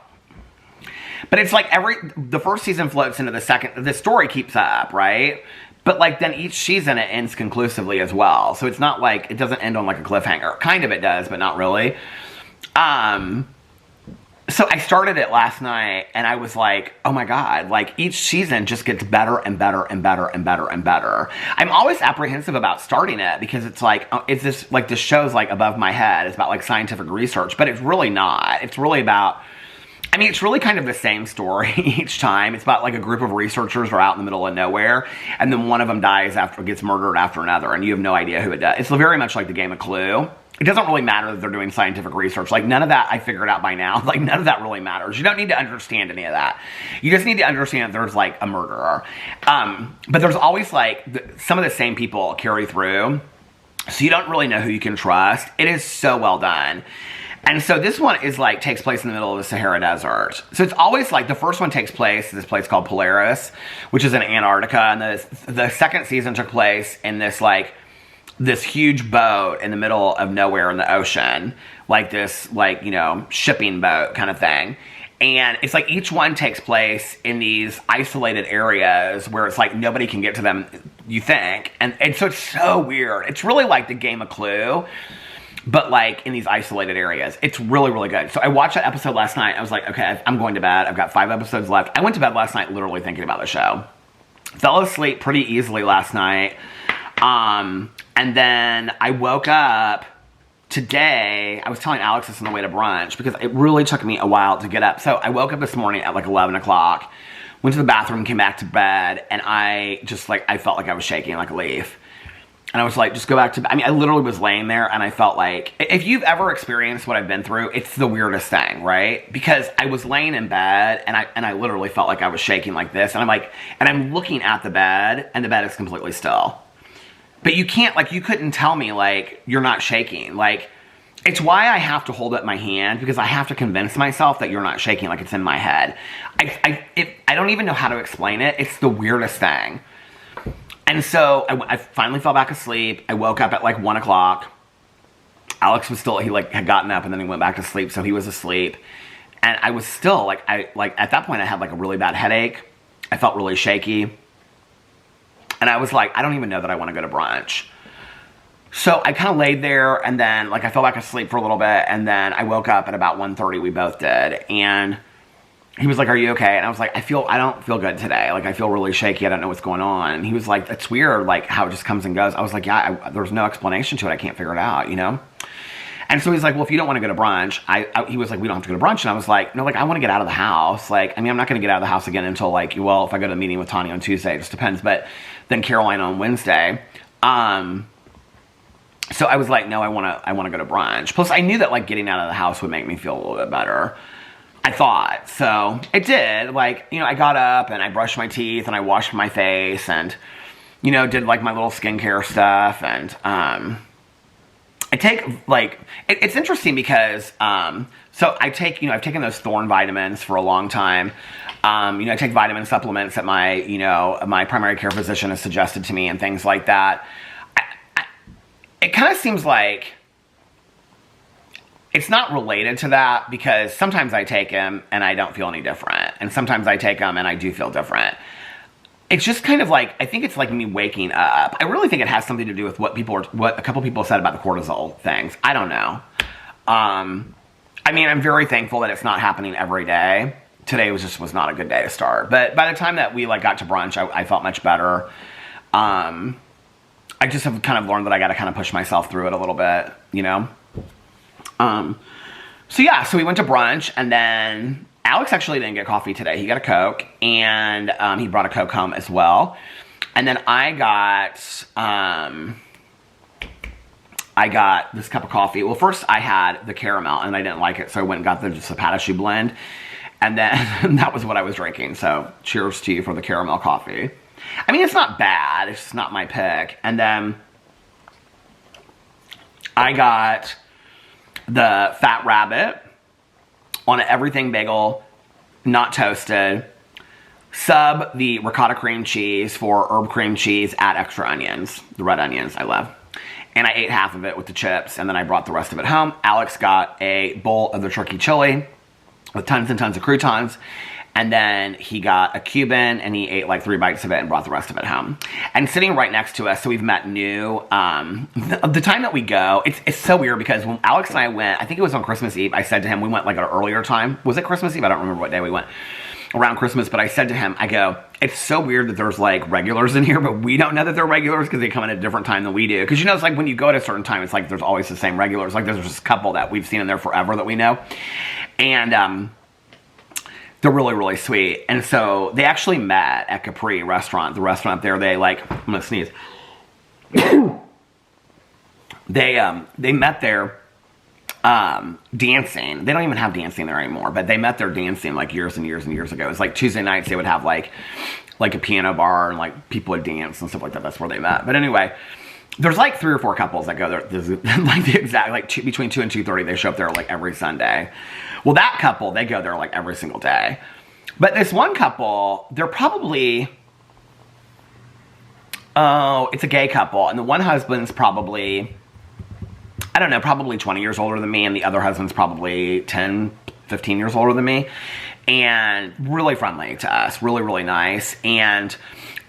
But it's like the 1st season floats into the 2nd. The story keeps up, right? But, like, then each season it ends conclusively as well. So it's not like, it doesn't end on, like, a cliffhanger. Kind of it does, but not really. So I started it last night, and I was like, oh my God, like, each season just gets better and better and better and better and better. I'm always apprehensive about starting it because it's like, it's this, like, this show's, like, above my head. It's about, like, scientific research, but it's really not. It's really about, I mean, it's really kind of the same story each time. It's about, like, a group of researchers are out in the middle of nowhere, and then one of them gets murdered after another, and you have no idea who it does. It's very much like the game of Clue. It doesn't really matter that they're doing scientific research. Like, none of that I figured out by now. Like, none of that really matters. You don't need to understand any of that. You just need to understand that there's, like, a murderer. But there's always, like, some of the same people carry through. So you don't really know who you can trust. It is so well done. And so this one is, like, takes place in the middle of the Sahara Desert. So it's always, like, the first one takes place in this place called Polaris, which is in Antarctica. And the 2nd season took place in this, like, this huge boat in the middle of nowhere in the ocean, like this, like, you know, shipping boat kind of thing. And it's like each one takes place in these isolated areas where it's like nobody can get to them, you think. And so it's so weird. It's really like the game of Clue, but like in these isolated areas. It's really, really good. So I watched that episode last night. I was like, okay, I'm going to bed. I've got 5 episodes left. I went to bed last night literally thinking about the show. Fell asleep pretty easily last night. And then I woke up today. I was telling Alex this on the way to brunch because it really took me a while to get up. So I woke up this morning at like 11 o'clock, went to the bathroom, came back to bed, and I just like, I felt like I was shaking like a leaf. And I was like, just go back to bed. I mean, I literally was laying there and I felt like, if you've ever experienced what I've been through, it's the weirdest thing, right? Because I was laying in bed and I literally felt like I was shaking like this. And I'm like, and I'm looking at the bed and the bed is completely still. But you can't, like, you couldn't tell me, like, you're not shaking. Like, it's why I have to hold up my hand, because I have to convince myself that you're not shaking like it's in my head. I don't even know how to explain it. It's the weirdest thing. And so I finally fell back asleep. I woke up at, like, 1 o'clock. Alex was still, he, like, had gotten up and then he went back to sleep, so he was asleep. And I was still, like, at that point I had, like, a really bad headache. I felt really shaky. And I was like, I don't even know that I want to go to brunch. So I kind of laid there, and then, like, I fell back asleep for a little bit, and then I woke up at about 1:30, we both did, and he was like, are you okay? And I was like, I don't feel good today. Like, I feel really shaky. I don't know what's going on. And he was like, it's weird, like, how it just comes and goes. I was like, yeah, there's no explanation to it. I can't figure it out, you know? And so he's like, well, if you don't want to go to brunch, he was like, we don't have to go to brunch. And I was like, no, like, I want to get out of the house. Like, I mean, I'm not going to get out of the house again until, like, well, if I go to a meeting with Tanya on Tuesday, it just depends. But then Caroline on Wednesday. So I was like, no, I want to go to brunch. Plus, I knew that, like, getting out of the house would make me feel a little bit better. I thought. So it did. Like, you know, I got up and I brushed my teeth and I washed my face and, you know, did, like, my little skincare stuff. And, I take, like, it's interesting because, so I take, you know, I've taken those Thorne vitamins for a long time. You know, I take vitamin supplements that my, you know, my primary care physician has suggested to me and things like that. It kind of seems like it's not related to that, because sometimes I take them and I don't feel any different. And sometimes I take them and I do feel different. It's just kind of like, I think it's like me waking up. I really think it has something to do with what a couple people said about the cortisol things. I don't know. I mean, I'm very thankful that it's not happening every day. Today was not a good day to start. But by the time that we, like, got to brunch, I felt much better. I just have kind of learned that I got to kind of push myself through it a little bit, you know? So yeah, so we went to brunch, and then Alex actually didn't get coffee today. He got a Coke, and he brought a Coke home as well. And then I got this cup of coffee. Well, first I had the caramel and I didn't like it, so I went and got just a pâtisserie blend. And then that was what I was drinking. So cheers to you for the caramel coffee. I mean, it's not bad. It's just not my pick. And then I got the Fat Rabbit on an everything bagel, not toasted. Sub the ricotta cream cheese for herb cream cheese, add extra onions. The red onions I love. And I ate half of it with the chips, and then I brought the rest of it home. Alex got a bowl of the turkey chili with tons and tons of croutons. And then he got a Cuban, and he ate like 3 bites of it and brought the rest of it home. And sitting right next to us, so we've met new. The time that we go, it's so weird because when Alex and I went, I think it was on Christmas Eve, I said to him, we went like at an earlier time. Was it Christmas Eve? I don't remember what day we went. Around Christmas, but I said to him, I go, it's so weird that there's like regulars in here, but we don't know that they're regulars because they come in at a different time than we do. Because you know, it's like when you go at a certain time, it's like there's always the same regulars. Like there's just a couple that we've seen in there forever that we know. And they're really, really sweet. And so they actually met at Capri restaurant, the restaurant up there. They like, I'm gonna sneeze. They met there dancing. They don't even have dancing there anymore, but they met there dancing like years and years and years ago. It was like Tuesday nights they would have like a piano bar and like people would dance and stuff like that. That's where they met. But anyway, there's like 3 or 4 couples that go there. There's like the exact, like between 2 and 2:30, they show up there like every Sunday. Well, that couple, they go there like every single day. But this one couple, they're probably, it's a gay couple. And the one husband's probably, I don't know, probably 20 years older than me, and the other husband's probably 10, 15 years older than me, and really friendly to us, really, really nice. And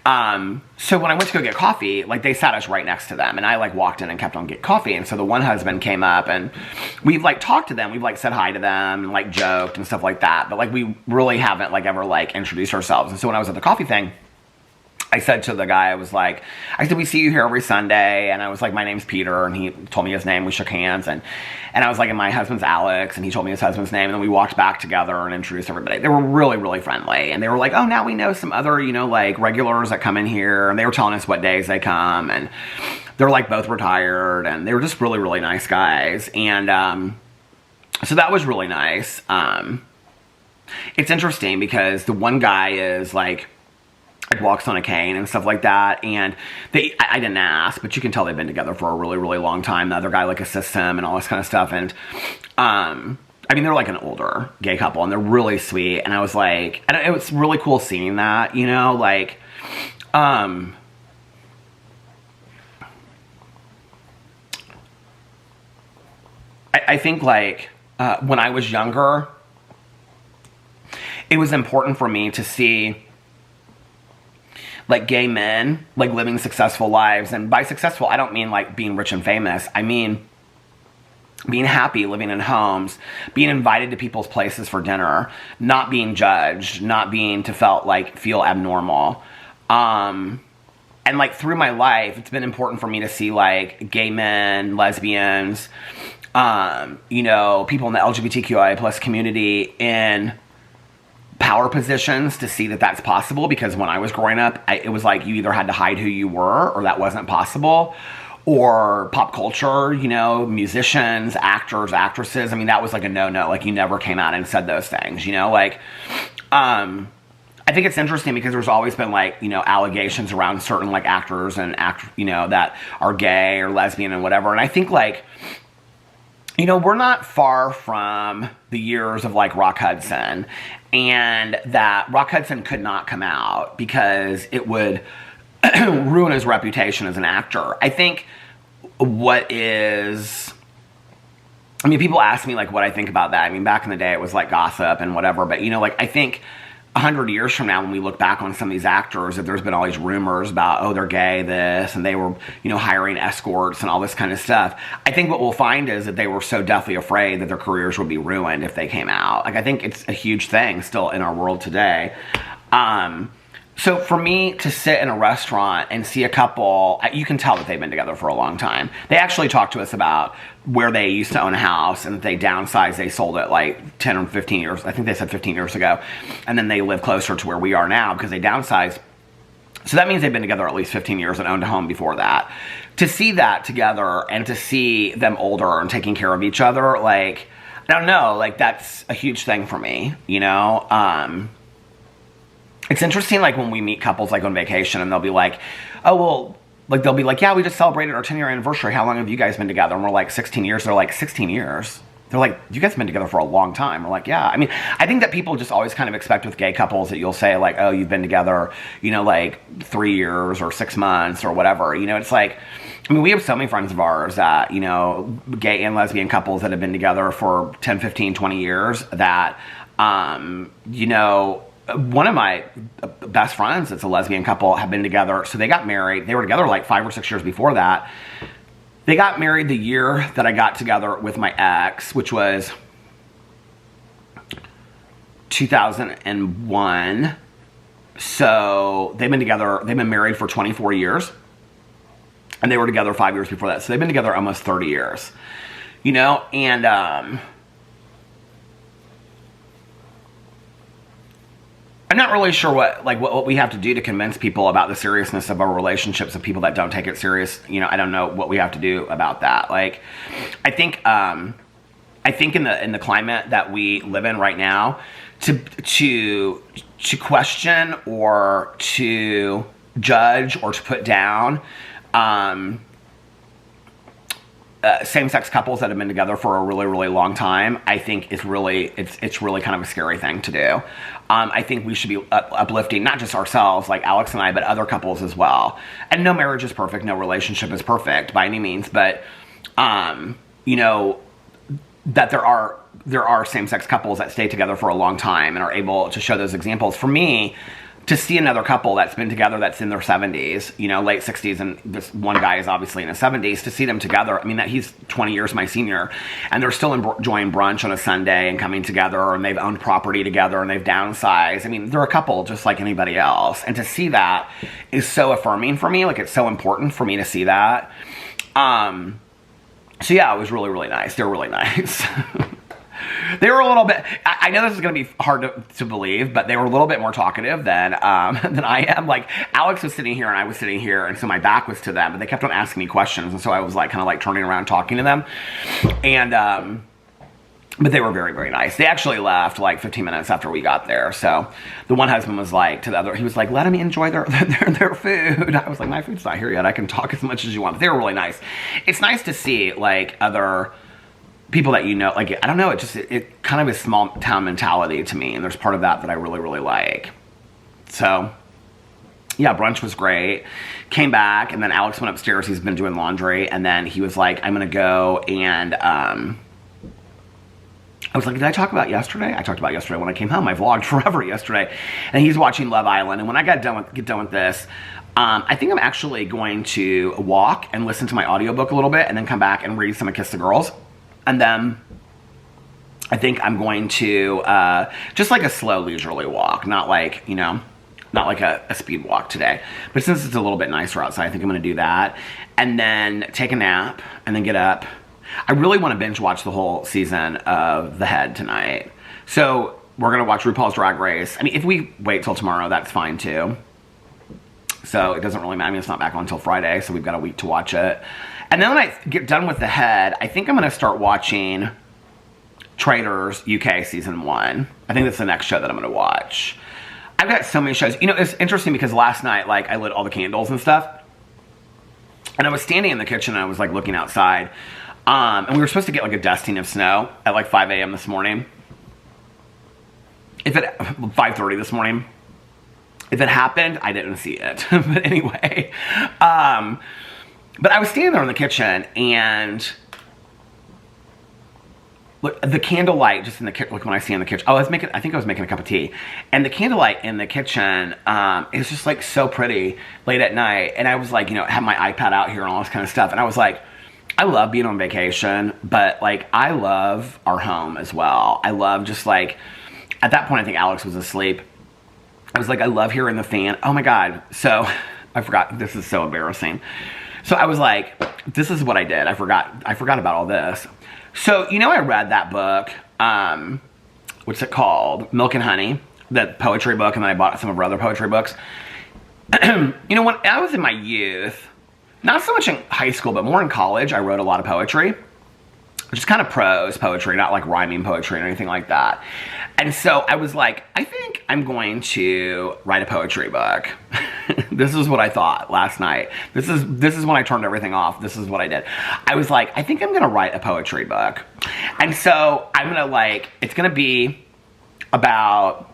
so when I went to go get coffee, like they sat us right next to them, and I like walked in and kept on getting coffee. And so the one husband came up, and we've like talked to them, we've like said hi to them and like joked and stuff like that, but like we really haven't like ever like introduced ourselves. And so when I was at the coffee thing, I said to the guy, I said, we see you here every Sunday. And I was like, my name's Peter. And he told me his name. We shook hands. And I was like, and my husband's Alex. And he told me his husband's name. And then we walked back together and introduced everybody. They were really, really friendly. And they were like, oh, now we know some other, you know, like regulars that come in here. And they were telling us what days they come. And they're like both retired. And they were just really, really nice guys. And so that was really nice. It's interesting because the one guy is like walks on a cane and stuff like that, and I didn't ask, but you can tell they've been together for a really, really long time. The other guy like assists him and all this kind of stuff, and I mean, they're like an older gay couple, and they're really sweet, and I was like, and it was really cool seeing that, you know, like, I think like, when I was younger, it was important for me to see like gay men, like living successful lives. And by successful, I don't mean like being rich and famous. I mean being happy, living in homes, being invited to people's places for dinner, not being judged, not being feel abnormal. And like through my life, it's been important for me to see like gay men, lesbians, you know, people in the LGBTQI plus community in power positions, to see that that's possible. Because when I was growing up, it was like you either had to hide who you were or that wasn't possible. Or pop culture, you know, musicians, actors, actresses. I mean, that was like a no-no. Like you never came out and said those things, you know, like, I think it's interesting because there's always been like, you know, allegations around certain like actors and you know, that are gay or lesbian and whatever. And I think like, you know, we're not far from the years of like Rock Hudson, and that Rock Hudson could not come out because it would ruin his reputation as an actor. I think people ask me like what I think about that. I mean, back in the day it was like gossip and whatever, but you know, like I think 100 years from now when we look back on some of these actors, that there's been all these rumors about, oh, they're gay, this, and they were, you know, hiring escorts and all this kind of stuff. I think what we'll find is that they were so deathly afraid that their careers would be ruined if they came out. Like, I think it's a huge thing still in our world today. So for me to sit in a restaurant and see a couple, you can tell that they've been together for a long time. They actually talked to us about where they used to own a house and they downsized. They sold it like 10 or 15 years. I think they said 15 years ago. And then they live closer to where we are now because they downsized. So that means they've been together at least 15 years and owned a home before that. To see that together and to see them older and taking care of each other, like, I don't know, like, that's a huge thing for me, you know? It's interesting, like, when we meet couples, like, on vacation, and they'll be like, oh, well, like, they'll be like, yeah, we just celebrated our 10-year anniversary. How long have you guys been together? And we're like, 16 years. They're like, 16 years? They're like, you guys have been together for a long time. We're like, yeah. I mean, I think that people just always kind of expect with gay couples that you'll say, like, oh, you've been together, you know, like 3 years or 6 months or whatever. You know, it's like, I mean, we have so many friends of ours that, you know, gay and lesbian couples that have been together for 10, 15, 20 years that, you know, one of my best friends that's a lesbian couple have been together. So they got married. They were together like 5 or 6 years before that. They got married the year that I got together with my ex, which was 2001. So they've been together, they've been married for 24 years. And they were together 5 years before that. So they've been together almost 30 years. You know, and I'm not really sure what we have to do to convince people about the seriousness of our relationships of people that don't take it serious. You know, I don't know what we have to do about that. Like, I think in the climate that we live in right now, to question or to judge or to put down same-sex couples that have been together for a really, really long time, I think is really, it's really kind of a scary thing to do. I think we should be uplifting not just ourselves, like Alex and I, but other couples as well. And no marriage is perfect, no relationship is perfect by any means, but you know, that there are same-sex couples that stay together for a long time and are able to show those examples. For me, to see another couple that's been together that's in their 70s, you know, late 60s, and this one guy is obviously in his 70s, to see them together, I mean, that he's 20 years my senior, and they're still enjoying brunch on a Sunday and coming together, and they've owned property together, and they've downsized. I mean, they're a couple just like anybody else, and to see that is so affirming for me. Like, it's so important for me to see that. So yeah, it was really, really nice. They were really nice. They were a little bit, I know this is going to be hard to believe, but they were a little bit more talkative than I am. Like, Alex was sitting here and I was sitting here, and so my back was to them, but they kept on asking me questions, and so I was like kind of like turning around talking to them. And but they were very, very nice. They actually left like 15 minutes after we got there. So the one husband was like to the other, he was like, let them enjoy their food. I was like, my food's not here yet. I can talk as much as you want. But they were really nice. It's nice to see like other people that you know, like, I don't know, it kind of is small town mentality to me, and there's part of that I really, really like. So, yeah, brunch was great. Came back, and then Alex went upstairs. He's been doing laundry, and then he was like, I'm gonna go, and I was like, did I talk about yesterday? I talked about yesterday when I came home. I vlogged forever yesterday, and he's watching Love Island, and when I get done with this, I think I'm actually going to walk and listen to my audiobook a little bit, and then come back and read some of Kiss the Girls. And then I think I'm going to just like a slow leisurely walk, not like, you know, not like a speed walk today. But since it's a little bit nicer outside, I think I'm going to do that. And then take a nap and then get up. I really want to binge watch the whole season of The Head tonight. So we're going to watch RuPaul's Drag Race. I mean, if we wait till tomorrow, that's fine too. So it doesn't really matter. I mean, it's not back on until Friday, so we've got a week to watch it. And then when I get done with The Head, I think I'm going to start watching Traitors UK Season 1. I think that's the next show that I'm going to watch. I've got so many shows. You know, it's interesting because last night, like, I lit all the candles and stuff. And I was standing in the kitchen and I was, like, looking outside. And we were supposed to get, like, a dusting of snow at, like, 5 a.m. this morning. 5:30 this morning. If it happened, I didn't see it. But anyway, but I was standing there in the kitchen, and look, the candlelight just in the kitchen, like when I stand in the kitchen, I think I was making a cup of tea, and the candlelight in the kitchen is just like so pretty late at night. And I was like, you know, have my iPad out here and all this kind of stuff, and I was like, I love being on vacation, but like I love our home as well. I love just like, at that point I think Alex was asleep. I was like, I love hearing the fan. Oh my God. So I forgot, this is so embarrassing. So I was like, this is what I did. I forgot about all this. So, you know, I read that book, what's it called? Milk and Honey, that poetry book, and then I bought some of her other poetry books. You know, when I was in my youth, not so much in high school, but more in college, I wrote a lot of poetry. Just kind of prose poetry, not like rhyming poetry or anything like that. And so I was like, I think I'm going to write a poetry book. This is what I thought last night. This is when I turned everything off. This is what I did. I was like, I think I'm going to write a poetry book. And so I'm going to it's going to be about,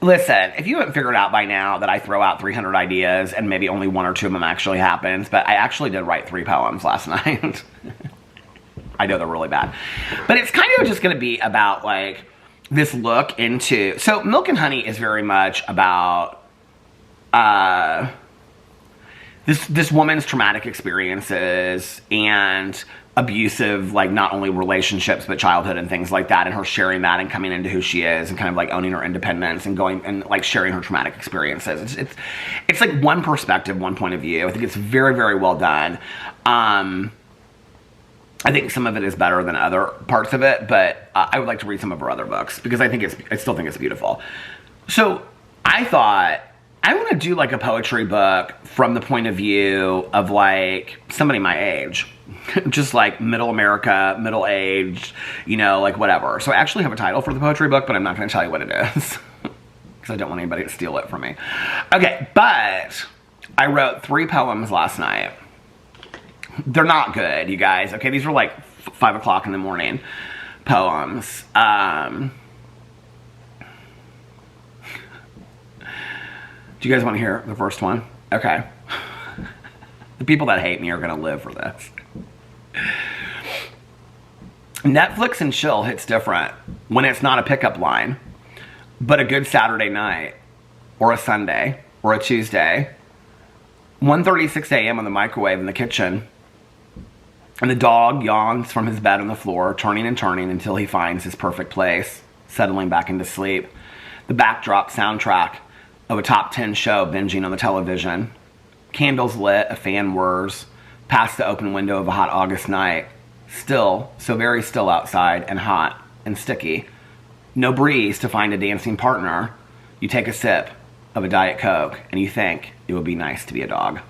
listen, if you haven't figured out by now that I throw out 300 ideas and maybe only one or two of them actually happens, but I actually did write 3 poems last night. I know they're really bad. But it's kind of just going to be about, this look into... So, Milk and Honey is very much about this woman's traumatic experiences and abusive, not only relationships, but childhood and things like that, and her sharing that and coming into who she is and kind of, owning her independence and going and, sharing her traumatic experiences. It's one perspective, one point of view. I think it's very, very well done. I think some of it is better than other parts of it, but I would like to read some of her other books because I still think it's beautiful. So I thought I want to do a poetry book from the point of view of somebody my age, just middle America, middle aged, whatever. So I actually have a title for the poetry book, but I'm not going to tell you what it is because I don't want anybody to steal it from me. Okay, but I wrote 3 poems last night. They're not good, you guys. Okay, these were 5 o'clock in the morning poems. Do you guys want to hear the first one? Okay. The people that hate me are going to live for this. Netflix and chill hits different when it's not a pickup line, but a good Saturday night, or a Sunday, or a Tuesday. 1:36 a.m. on the microwave in the kitchen. And the dog yawns from his bed on the floor, turning and turning until he finds his perfect place, settling back into sleep. The backdrop soundtrack of a top 10 show binging on the television. Candles lit, a fan whirs, past the open window of a hot August night. Still, so very still outside, and hot, and sticky. No breeze to find a dancing partner. You take a sip of a Diet Coke, and you think it would be nice to be a dog.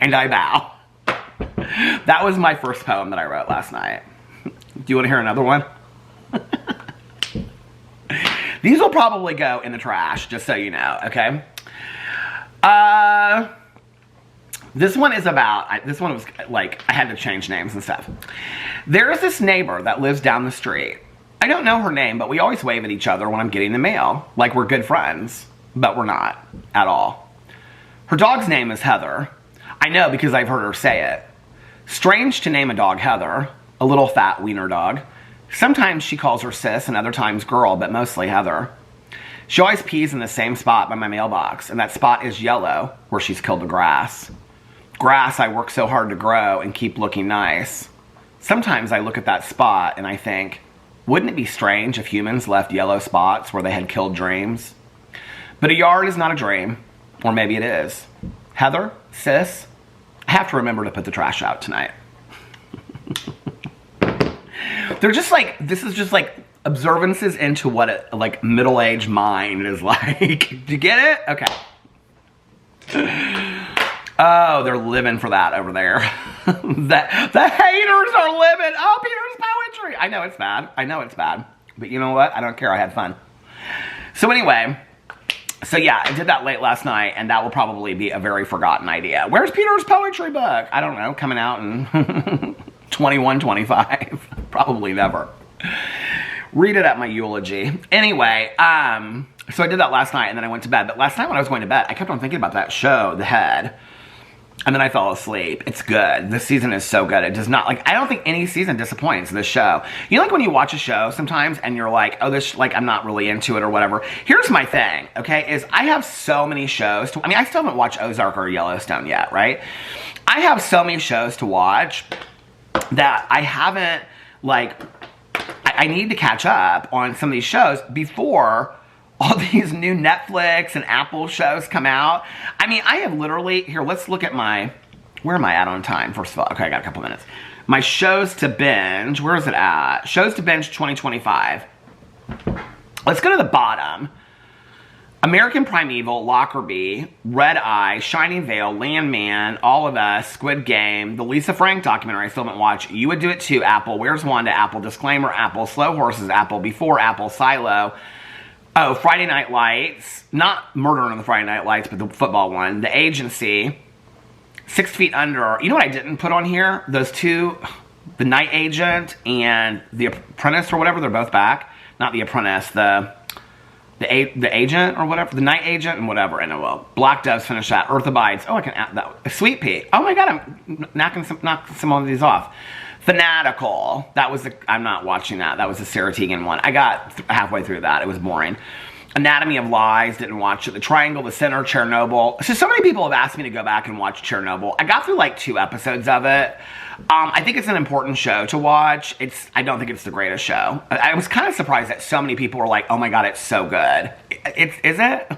And I bow. That was my first poem that I wrote last night. Do you want to hear another one? These will probably go in the trash, just so you know, okay? This one is about, this one was I had to change names and stuff. There is this neighbor that lives down the street. I don't know her name, but we always wave at each other when I'm getting the mail. Like we're good friends, but we're not at all. Her dog's name is Heather. I know because I've heard her say it. Strange to name a dog Heather, a little fat wiener dog. Sometimes she calls her sis and other times girl, but mostly Heather. She always pees in the same spot by my mailbox, and that spot is yellow, where she's killed the grass. Grass I work so hard to grow and keep looking nice. Sometimes I look at that spot and I think, wouldn't it be strange if humans left yellow spots where they had killed dreams? But a yard is not a dream, or maybe it is. Heather, sis, I have to remember to put the trash out tonight. They're just this is just observances into what a middle-aged mind is like. Do you get it? Okay. Oh, they're living for that over there. The haters are living. Oh, Peter's poetry. I know it's bad. I know it's bad. But you know what? I don't care. I had fun. So anyway, so yeah, I did that late last night, and that will probably be a very forgotten idea. Where's Peter's poetry book? I don't know. Coming out in 21, 25. Probably never. Read it at my eulogy. Anyway, so I did that last night, and then I went to bed. But last night when I was going to bed, I kept on thinking about that show, The Head. And then I fell asleep. It's good. This season is so good. It does not, I don't think any season disappoints this show. You know, when you watch a show sometimes and you're like, oh, this, I'm not really into it or whatever. Here's my thing, okay, is I have so many shows to, I still haven't watched Ozark or Yellowstone yet, right? I have so many shows to watch that I haven't, I need to catch up on some of these shows before all these new Netflix and Apple shows come out. I have literally, here, let's look at where am I at on time, first of all? Okay, I got a couple minutes. My shows to binge, where is it at? Shows to binge 2025. Let's go to the bottom. American Primeval, Lockerbie, Red Eye, Shining Vale, Landman, All of Us, Squid Game, the Lisa Frank documentary I still haven't watched, You Would Do It Too, Apple, Where's Wanda, Apple, Disclaimer, Apple, Slow Horses, Apple, Before Apple, Silo, oh, Friday Night Lights, not Murder on the Friday Night Lights, but the football one, The Agency, 6 Feet Under. You know what I didn't put on here? Those two, The Night Agent and The Apprentice or whatever, they're both back. Not The Apprentice, the Agent or whatever, The Night Agent and whatever. And well, Black Doves, finish that. Earth Abides. Oh, I can add that. Sweet Pea. Oh my God, I'm knocking some of these off. Fanatical. That was I'm not watching that. That was the Sarah Teagan one. I got halfway through that. It was boring. Anatomy of Lies, didn't watch it. The Triangle, The Sinner, Chernobyl. So many people have asked me to go back and watch Chernobyl. I got through like 2 episodes of it. I think it's an important show to watch. I don't think it's the greatest show. I was kind of surprised that so many people were like, oh my God, it's so good. Is it?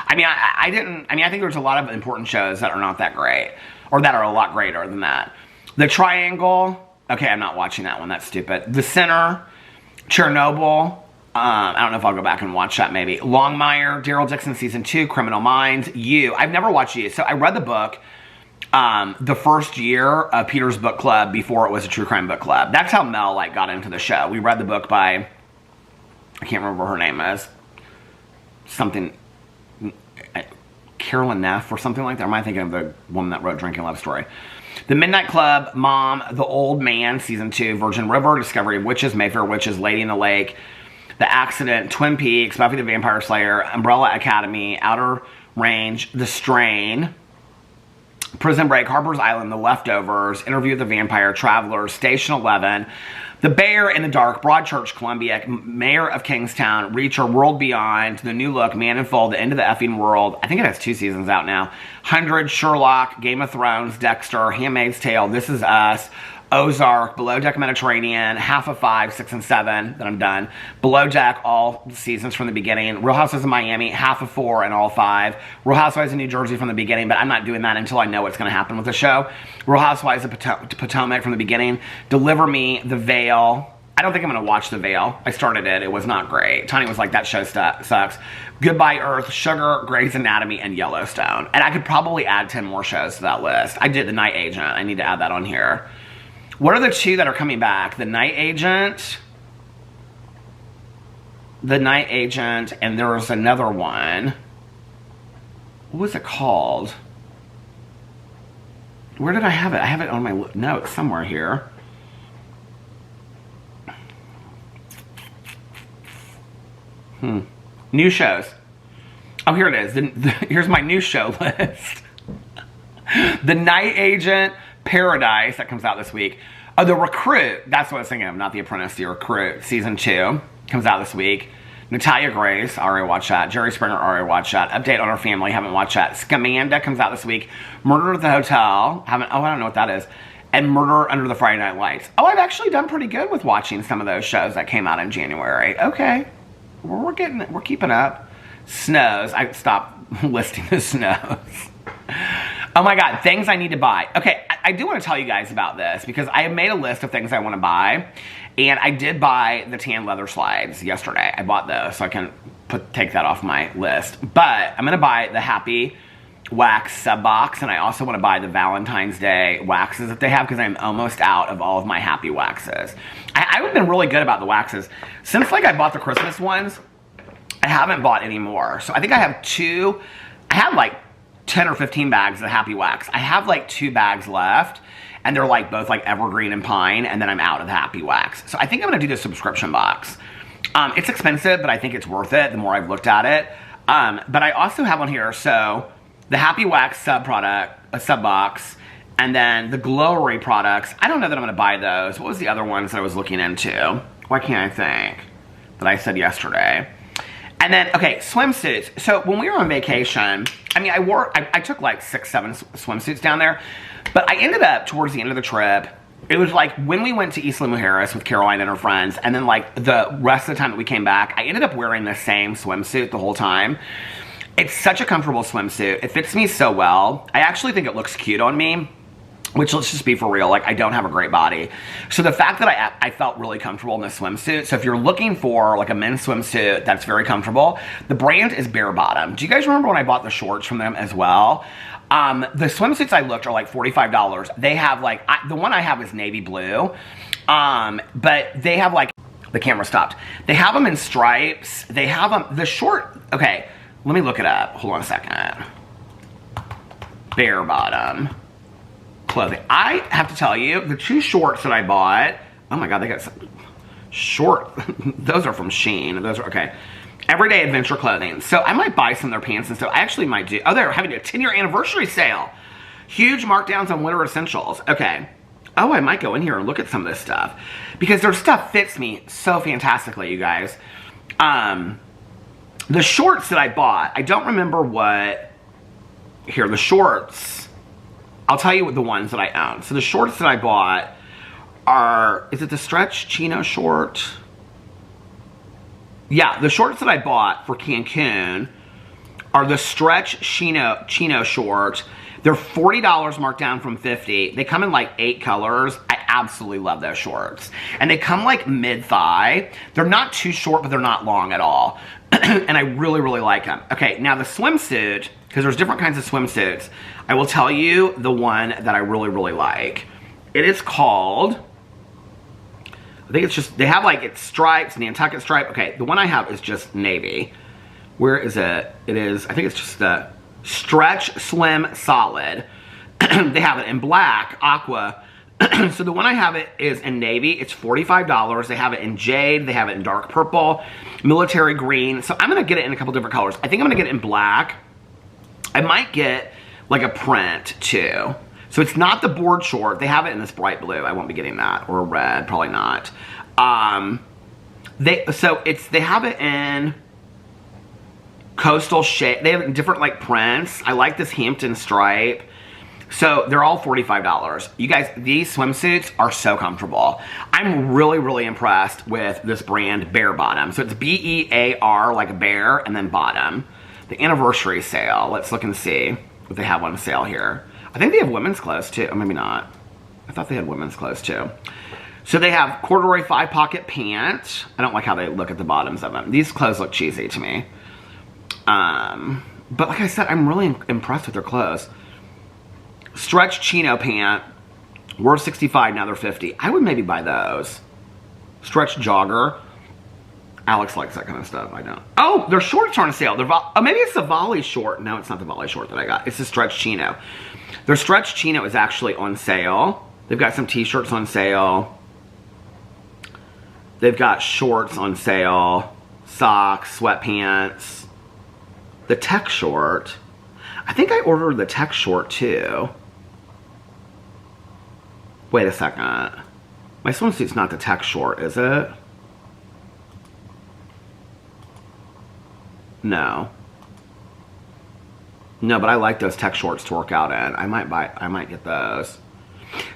I mean, I think there's a lot of important shows that are not that great, or that are a lot greater than that. The Triangle, okay, I'm not watching that one. That's stupid. The Sinner, Chernobyl, I don't know if I'll go back and watch that maybe. Longmire, Daryl Dixon Season 2, Criminal Minds, You. I've never watched You. So I read the book the first year of Peter's book club before it was a true crime book club. That's how Mel like got into the show. We read the book by, I can't remember what her name is. Something, Carolyn Neff or something like that. Or am I thinking of the woman that wrote Drinking Love Story? The Midnight Club, Mom, The Old Man, Season 2, Virgin River, Discovery of Witches, Mayfair Witches, Lady in the Lake, The Accident, Twin Peaks, Buffy the Vampire Slayer, Umbrella Academy, Outer Range, The Strain, Prison Break, Harper's Island, The Leftovers, Interview with the Vampire, Travelers, Station 11, The Bear in the Dark, Broadchurch, Columbia, Mayor of Kingstown, Reacher, World Beyond, The New Look, Man in Full, The End of the Effing World. I think it has 2 seasons out now. 100, Sherlock, Game of Thrones, Dexter, Handmaid's Tale, This Is Us, Ozark, Below Deck Mediterranean, half of 5, 6, and 7, then I'm done. Below Deck, all seasons from the beginning. Real Housewives of Miami, half of 4 and all 5. Real Housewives of New Jersey from the beginning, but I'm not doing that until I know what's going to happen with the show. Real Housewives of Potomac from the beginning. Deliver Me, The Veil. I don't think I'm going to watch The Veil. I started it. It was not great. Tanya was like, that show sucks. Goodbye Earth, Sugar, Grey's Anatomy, and Yellowstone. And I could probably add 10 more shows to that list. I did The Night Agent. I need to add that on here. What are the 2 that are coming back? The Night Agent, and there was another one. What was it called? Where did I have it? I have it on my notes somewhere here. New shows. Oh, here it is. Here's my new show list. The Night Agent, Paradise, that comes out this week. Oh, The Recruit, that's what I was thinking of, not The Apprentice, The Recruit, Season 2, comes out this week. Natalia Grace, already watched that. Jerry Springer, already watched that. Update on Our Family, haven't watched that. Scamanda comes out this week. Murder at the Hotel, I don't know what that is. And Murder Under the Friday Night Lights. Oh, I've actually done pretty good with watching some of those shows that came out in January. Okay, we're keeping up. Snows, I stopped listing the snows. Oh my God, things I need to buy. Okay, I do want to tell you guys about this because I have made a list of things I want to buy. And I did buy the tan leather slides yesterday. I bought those so I can take that off my list. But I'm going to buy the Happy Wax sub box. And I also want to buy the Valentine's Day waxes that they have because I'm almost out of all of my Happy Waxes. I've been really good about the waxes. Since like I bought the Christmas ones, I haven't bought any more. So I think I have 2. I have like 10 or 15 bags of Happy Wax. I have like 2 bags left, and they're like both like evergreen and pine, and then I'm out of the Happy Wax. So I think I'm gonna do the subscription box. It's expensive, but I think it's worth it the more I've looked at it. But I also have on here, so the Happy Wax sub box, and then the Glory products. I don't know that I'm gonna buy those. What was the other ones that I was looking into? Why can't I think that I said yesterday? And then, okay, swimsuits. So when we were on vacation, I mean, I took like 6, 7 swimsuits down there, but I ended up towards the end of the trip, it was like when we went to Isla Mujeres with Caroline and her friends, and then like the rest of the time that we came back, I ended up wearing the same swimsuit the whole time. It's such a comfortable swimsuit. It fits me so well. I actually think it looks cute on me. which, let's just be for real, like, I don't have a great body. So the fact that I felt really comfortable in this swimsuit, so if you're looking for like a men's swimsuit that's very comfortable, the brand is Bare Bottom. Do you guys remember when I bought the shorts from them as well? The swimsuits I looked are like $45. They have like, the one I have is navy blue, but they have like, the camera stopped. They have them in stripes. They have them, the short, okay, let me look it up. Hold on a second. Bare Bottom clothing. I have to tell you, the two shorts that I bought, oh my God, they got some short, those are from Shein. Those are, okay. Everyday adventure clothing. So I might buy some of their pants and stuff. I actually might do, oh, they're having a 10-year anniversary sale. Huge markdowns on winter essentials. Okay. Oh, I might go in here and look at some of this stuff because their stuff fits me so fantastically, you guys. The shorts that I bought, I don't remember what, here, the shorts, I'll tell you what the ones that I own. So the shorts that I bought are, is it the stretch chino short? Yeah, the shorts that I bought for Cancun are the stretch chino shorts. They're $40 marked down from $50. They come in like 8 colors. I absolutely love those shorts. And they come like mid-thigh. They're not too short, but they're not long at all. And I really, really like them. Okay, now the swimsuit, because there's different kinds of swimsuits. I will tell you the one that I really, really like. It is called, I think it's just, they have like, it's stripes, Nantucket stripe. Okay, the one I have is just navy. Where is it? It is, I think it's just the Stretch Slim Solid. They have it in black, aqua. So the one I have it is in navy. It's $45. They have it in jade. They have it in dark purple, military green. So I'm going to get it in a couple different colors. I think I'm going to get it in black. I might get like a print too. So it's not the board short. They have it in this bright blue. I won't be getting that. Or red, probably not. They have it in coastal shade. They have different like prints. I like this Hampton stripe. So they're all $45. You guys, these swimsuits are so comfortable. I'm really, really impressed with this brand, Bare Bottom. So it's B-E-A-R, like a bear, and then bottom. The anniversary sale. Let's look and see if they have one sale here. I think they have women's clothes too. Or maybe not. I thought they had women's clothes too. So they have corduroy 5-pocket pant. I don't like how they look at the bottoms of them. These clothes look cheesy to me. But like I said, I'm really impressed with their clothes. Stretch chino pant, worth $65, now they're $50. I would maybe buy those. Stretch jogger. Alex likes that kind of stuff, I don't. Oh, their shorts are on sale. Oh, maybe it's the volley short. No, it's not the volley short that I got. It's the stretch chino. Their stretch chino is actually on sale. They've got some t-shirts on sale. They've got shorts on sale. Socks, sweatpants. The tech short. I think I ordered the tech short too. Wait a second. My swimsuit's not the tech short, is it? No. No, but I like those tech shorts to work out in. I might get those.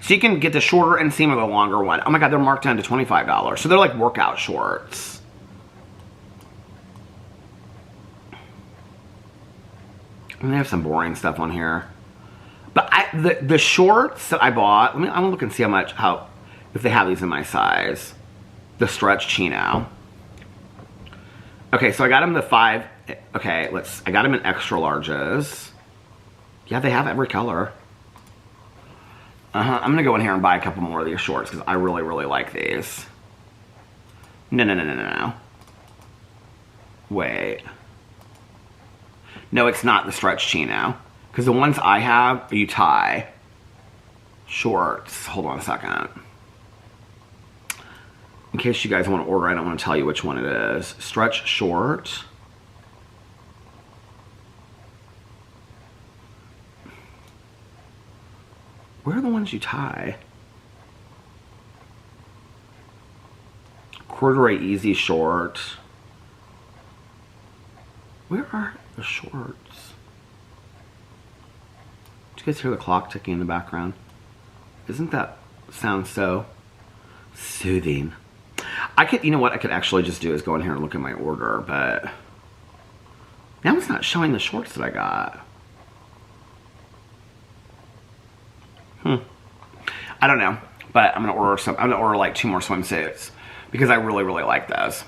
So you can get the shorter inseam or the longer one. Oh my God, they're marked down to $25. So they're like workout shorts. And they have some boring stuff on here. But the shorts that I bought, I'm gonna look and see if they have these in my size. The stretch chino. Okay, so I got them the 5, okay, I got them in extra larges. Yeah, they have every color. I'm gonna go in here and buy a couple more of these shorts because I really, really like these. No. Wait. No, it's not the stretch chino. Because the ones I have, you tie. Shorts. Hold on a second. In case you guys want to order, I don't want to tell you which one it is. Stretch short. Where are the ones you tie? Corduroy easy short. Where are the shorts? Do you guys hear the clock ticking in the background? Isn't that sound so soothing? You know what I could actually just do is go in here and look at my order, but now it's not showing the shorts that I got. I don't know, but I'm gonna order like 2 more swimsuits because I really, really like those.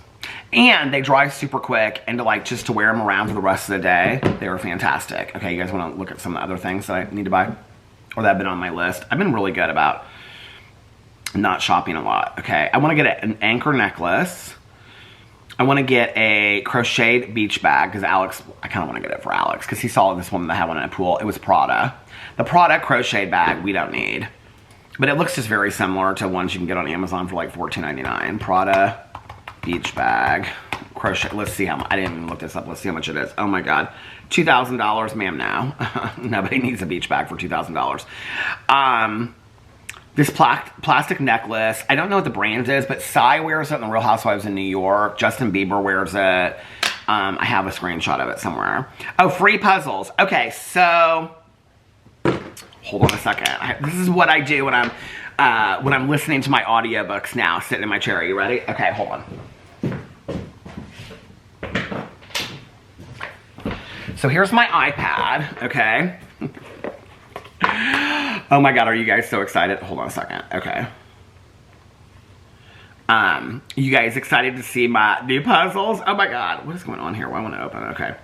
And they dry super quick, and just to wear them around for the rest of the day, they were fantastic. Okay, you guys want to look at some of the other things that I need to buy or that have been on my list? I've been really good about not shopping a lot. Okay, I want to get an anchor necklace. I want to get a crocheted beach bag because I kind of want to get it for Alex because he saw this one that had one in a pool. It was Prada. The Prada crochet bag we don't need, but it looks just very similar to ones you can get on Amazon for like $14.99. Prada beach bag crochet. Let's see how much. I didn't even look this up. Let's see how much it is. Oh my god, $2,000, ma'am. Now nobody needs a beach bag for $2,000. This plastic necklace, I don't know what the brand is, but Psy wears it in the Real Housewives in New York. Justin Bieber wears it. I have a screenshot of it somewhere. Oh, free puzzles. Okay, so hold on a second. This is what I do when I'm listening to my audiobooks now, sitting in my chair. Are you ready? Okay, hold on. So here's my iPad, okay? Oh my god, are you guys so excited? Hold on a second. Okay. You guys excited to see my new puzzles? Oh my god, what is going on here? Why won't it open? Okay.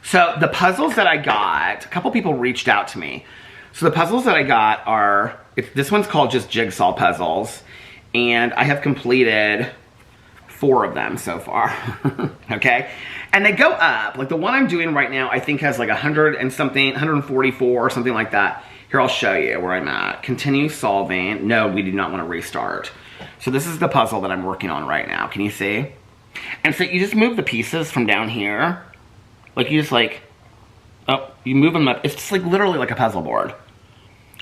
So the puzzles that I got, a couple people reached out to me. So the puzzles that I got are, this one's called just Jigsaw Puzzles, and I have completed 4 of them so far. Okay? And they go up. Like the one I'm doing right now, I think has like 100 and something, 144 or something like that. Here, I'll show you where I'm at. Continue solving. No, we do not want to restart. So this is the puzzle that I'm working on right now. Can you see? And so you just move the pieces from down here. Like you just you move them up. It's just like literally like a puzzle board.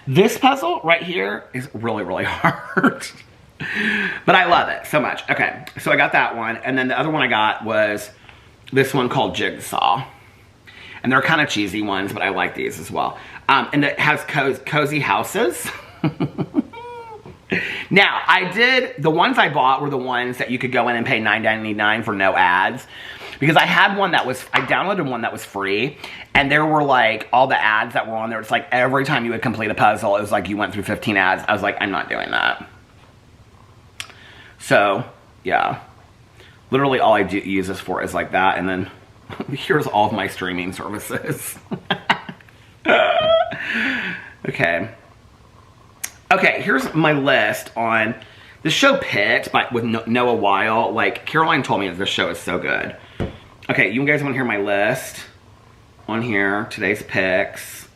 This puzzle right here is really, really hard. But I love it so much. Okay, so I got that one. And then the other one I got was this one called Jigsaw. And they're kind of cheesy ones, but I like these as well. And it has cozy houses. Now, the ones I bought were the ones that you could go in and pay $9.99 for no ads. Because I downloaded one that was free. And there were like, all the ads that were on there. It's like every time you would complete a puzzle, it was like you went through 15 ads. I was like, I'm not doing that. So, yeah. Literally all I use this for is like that. And then here's all of my streaming services. Okay. Okay, here's my list on the show Pitt with Noah Weil. Like, Caroline told me that this show is so good. Okay, you guys want to hear my list on here? Today's picks.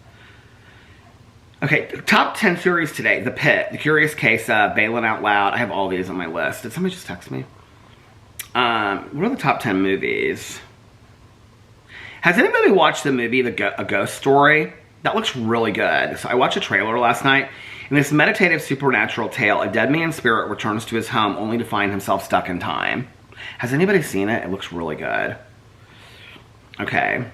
Okay, top 10 series today. The Pitt, The Curious Case of, Bailing Out Loud. I have all these on my list. Did somebody just text me? What are the top 10 movies? Has anybody watched the movie A Ghost Story? That looks really good. So I watched a trailer last night. In this meditative supernatural tale, a dead man's spirit returns to his home only to find himself stuck in time. Has anybody seen it? It looks really good. Okay.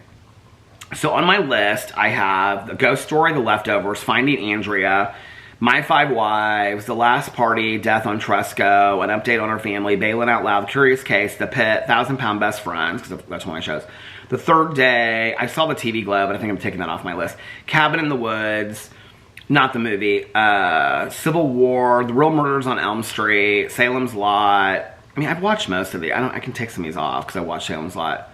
So on my list, I have The Ghost Story, The Leftovers, Finding Andrea, My 5 Wives, The Last Party, Death on Tresco, An Update on Her Family, Bailing Out Loud, Curious Case, The Pit, 1,000-Pound Best Friends, because that's one of my shows. The Third Day, I saw the TV Globe, but I think I'm taking that off my list. Cabin in the Woods, not the movie. Civil War, The Real Murders on Elm Street, Salem's Lot. I mean, I've watched most of these. I can take some of these off because I watched Salem's Lot.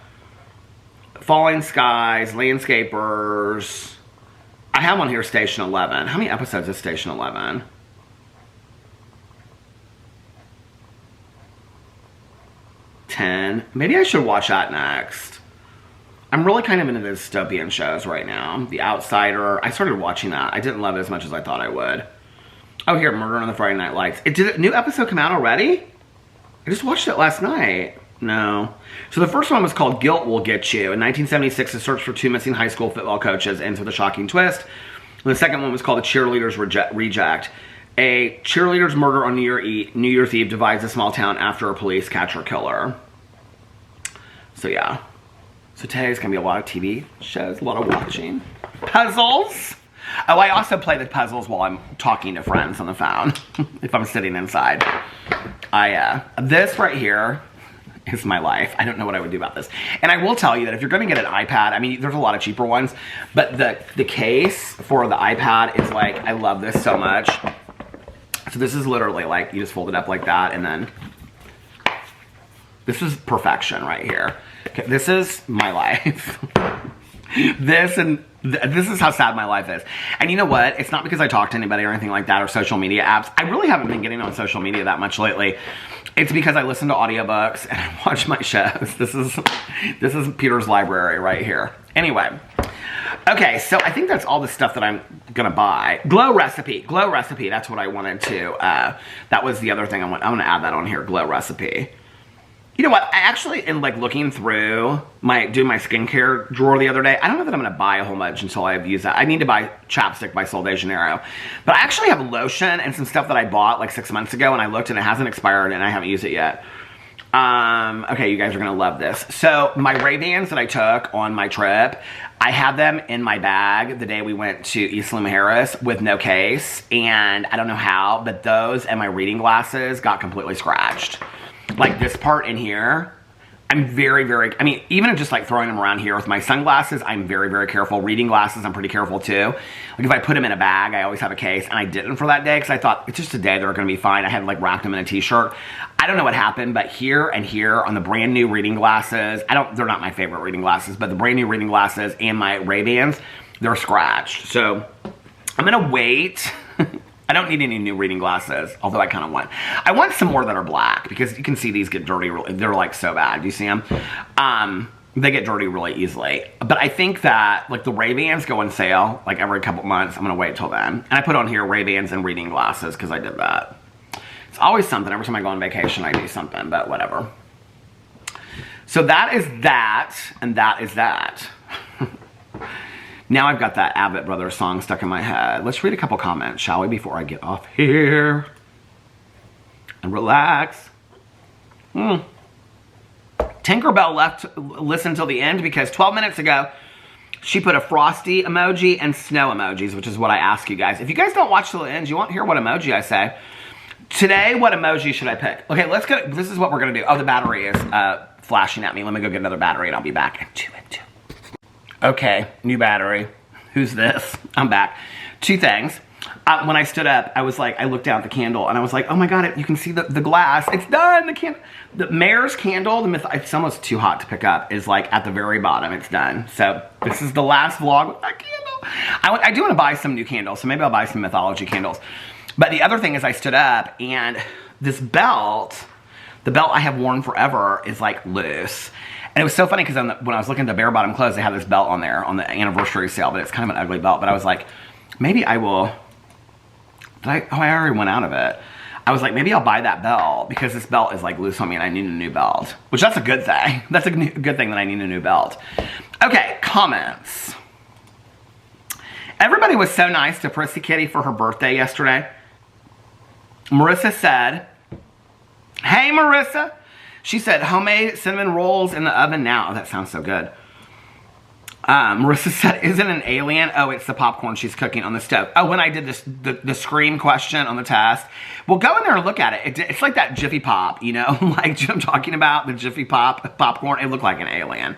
Falling Skies, Landscapers. I have on here Station 11. How many episodes is Station 11? 10. Maybe I should watch that next. I'm really kind of into the dystopian shows right now. The Outsider. I started watching that. I didn't love it as much as I thought I would. Oh, here, Murder on the Friday Night Lights. Did a new episode come out already? I just watched it last night. No. So the first one was called Guilt Will Get You. In 1976, a search for 2 missing high school football coaches ends with a shocking twist. And the second one was called The Cheerleader's Reject. A cheerleader's murder on New Year's Eve divides a small town after a police catch her killer. So yeah. So today's going to be a lot of TV shows, a lot of watching. Puzzles. Oh, I also play the puzzles while I'm talking to friends on the phone. If I'm sitting inside. This right here is my life. I don't know what I would do about this. And I will tell you that if you're going to get an iPad, I mean, there's a lot of cheaper ones, but the case for the iPad is like, I love this so much. So this is literally like, you just fold it up like that, and then this is perfection right here. Okay, this is my life. This is how sad my life is. And you know what? It's not because I talk to anybody or anything like that, or social media apps. I really haven't been getting on social media that much lately. It's because I listen to audiobooks and I watch my shows. This is Peter's library right here. Anyway. Okay, so I think that's all the stuff that I'm gonna buy. Glow recipe, that's what I wanted to, that was the other thing I'm gonna add that on here, glow recipe. You know what, I actually, in like looking through doing my skincare drawer the other day, I don't know that I'm gonna buy a whole bunch until I've used that. I need to buy chapstick by Sol de Janeiro. But I actually have lotion and some stuff that I bought like 6 months ago, and I looked and it hasn't expired and I haven't used it yet. Okay, you guys are gonna love this. So my Ray-Bans that I took on my trip, I had them in my bag the day we went to East Lima Harris with no case, and I don't know how, but those and my reading glasses got completely scratched. Like this part in here, I'm very, I mean, even just like throwing them around here with my sunglasses, I'm very, very careful. Reading glasses, I'm pretty careful too. Like if I put them in a bag, I always have a case, and I didn't for that day because I thought it's just a day, they're gonna be fine. I had like wrapped them in a t-shirt. I don't know what happened, but here and here on the brand new reading glasses, they're not my favorite reading glasses, but the brand new reading glasses and my Ray-Bans, they're scratched. So I'm gonna wait. I don't need any new reading glasses, although I kind of want. I want some more that are black, because you can see these get dirty. They're like so bad. Do you see them? They get dirty really easily. But I think that like the Ray-Bans go on sale like every couple months. I'm going to wait till then. And I put on here Ray-Bans and reading glasses because I did that. It's always something. Every time I go on vacation, I do something, but whatever. So that is that, and that is that. Now I've got that Abbott Brothers song stuck in my head. Let's read a couple comments, shall we, before I get off here and relax. Tinkerbell listened till the end because 12 minutes ago, she put a frosty emoji and snow emojis, which is what I ask you guys. If you guys don't watch till the end, you won't hear what emoji I say. Today, what emoji should I pick? Okay, let's go. This is what we're going to do. Oh, the battery is flashing at me. Let me go get another battery and I'll be back in 2 and 2. Okay, new battery. Who's this? I'm back. 2 things. When I stood up, I was like, I looked down at the candle and I was like, oh my God, you can see the glass. It's done. The mayor's candle, it's almost too hot to pick up, is like at the very bottom. It's done. So this is the last vlog with that candle. I do want to buy some new candles, so maybe I'll buy some mythology candles. But the other thing is I stood up and this belt, the belt I have worn forever, is like loose. And it was so funny because when I was looking at the bare bottom clothes, they had this belt on there on the anniversary sale, but it's kind of an ugly belt. But I was like, maybe I will. I already went out of it. I was like, maybe I'll buy that belt because this belt is like loose on me and I need a new belt, which that's a good thing. That's a good thing that I need a new belt. Okay, comments. Everybody was so nice to Prissy Kitty for her birthday yesterday. Marissa said, hey, Marissa. She said, homemade cinnamon rolls in the oven now. Oh, that sounds so good. Marissa said, is it an alien? Oh, it's the popcorn she's cooking on the stove. Oh, when I did the scream question on the test. Well, go in there and look at it. It's like that Jiffy Pop, you know? Like, I'm talking about the Jiffy Pop popcorn. It looked like an alien.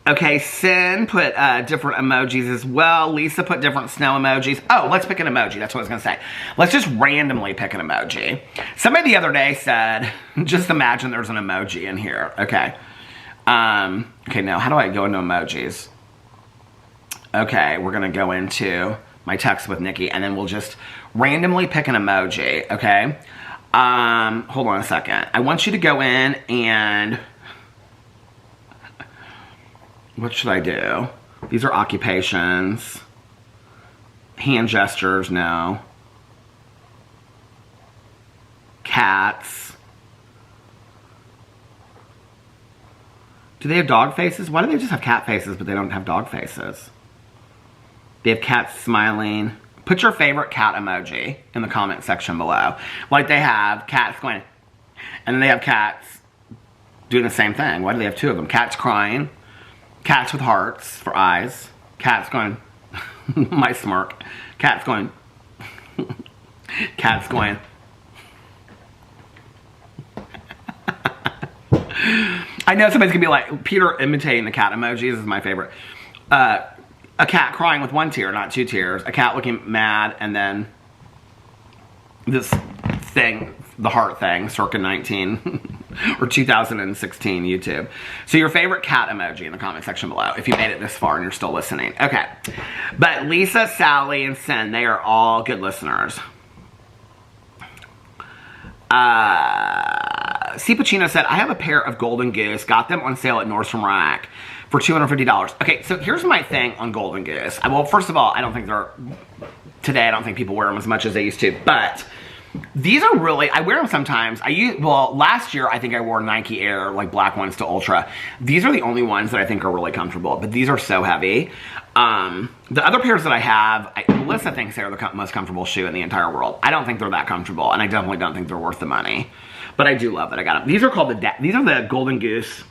Okay, Sin put different emojis as well. Lisa put different snow emojis. Oh, let's pick an emoji. That's what I was going to say. Let's just randomly pick an emoji. Somebody the other day said, just imagine there's an emoji in here. Okay. Okay, now how do I go into emojis? Okay, we're going to go into my text with Nikki, and then we'll just randomly pick an emoji, okay? Hold on a second. I want you to go in and... What should I do? These are occupations. Hand gestures, no. Cats. Do they have dog faces? Why do they just have cat faces, but they don't have dog faces? They have cats smiling. Put your favorite cat emoji in the comment section below. Like they have cats going, and then they have cats doing the same thing. Why do they have 2 of them? Cats crying. Cats with hearts for eyes. Cats going, my smirk. Cats going, cats going. I know somebody's gonna be like, Peter imitating the cat emojis is my favorite. A cat crying with one tear, not two tears. A cat looking mad, and then this thing, the heart thing, circa 19 or 2016 YouTube. So your favorite cat emoji in the comment section below, if you made it this far and you're still listening. Okay. But Lisa, Sally, and Sin, they are all good listeners. C. Pacino said, I have a pair of Golden Goose. Got them on sale at Nordstrom Rack for $250. Okay, so here's my thing on Golden Goose. Well, first of all, I don't think today I don't think people wear them as much as they used to, but these are really, I wear them sometimes. Well, last year I think I wore Nike Air, like black ones to Ultra. These are the only ones that I think are really comfortable, but these are so heavy. The other pairs that I have, Melissa thinks they're the most comfortable shoe in the entire world. I don't think they're that comfortable, and I definitely don't think they're worth the money. But I do love that I got them. These are called these are the Golden Goose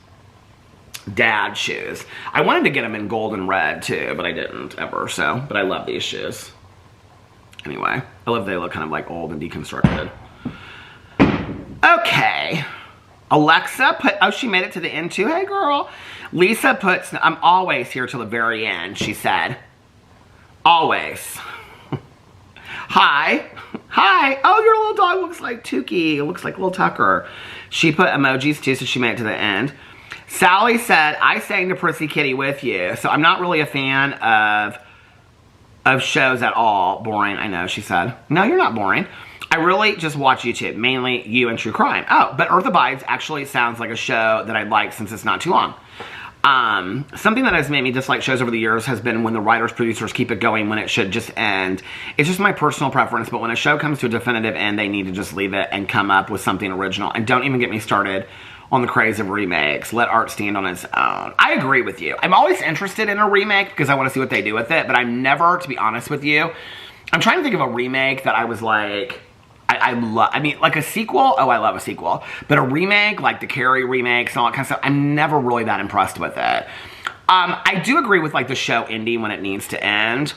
dad shoes. I wanted to get them in gold and red too, but I didn't ever, so. But I love these shoes. Anyway, I love they look kind of like old and deconstructed. Okay. Alexa put, oh, she made it to the end too. Hey, girl. Lisa puts, I'm always here till the very end, she said. Always. Hi. Hi. Oh, your little dog looks like Tukey. It looks like little Tucker. She put emojis too, so she made it to the end. Sally said, I sang the Prissy Kitty with you. So I'm not really a fan of shows at all. Boring, I know, she said. No, you're not boring. I really just watch YouTube, mainly you and true crime. Oh, but Earth Abides actually sounds like a show that I'd like since it's not too long. Something that has made me dislike shows over the years has been when the writers, producers keep it going when it should just end. It's just my personal preference, but when a show comes to a definitive end, they need to just leave it and come up with something original. And don't even get me started on the craze of remakes. Let art stand on its own. I agree with you. I'm always interested in a remake because I want to see what they do with it, but I'm never, to be honest with you, I'm trying to think of a remake that I was like, I mean, like a sequel, oh, I love a sequel. But a remake, like the Carrie remakes and all that kind of stuff, I'm never really that impressed with it. I do agree with like the show ending when it needs to end.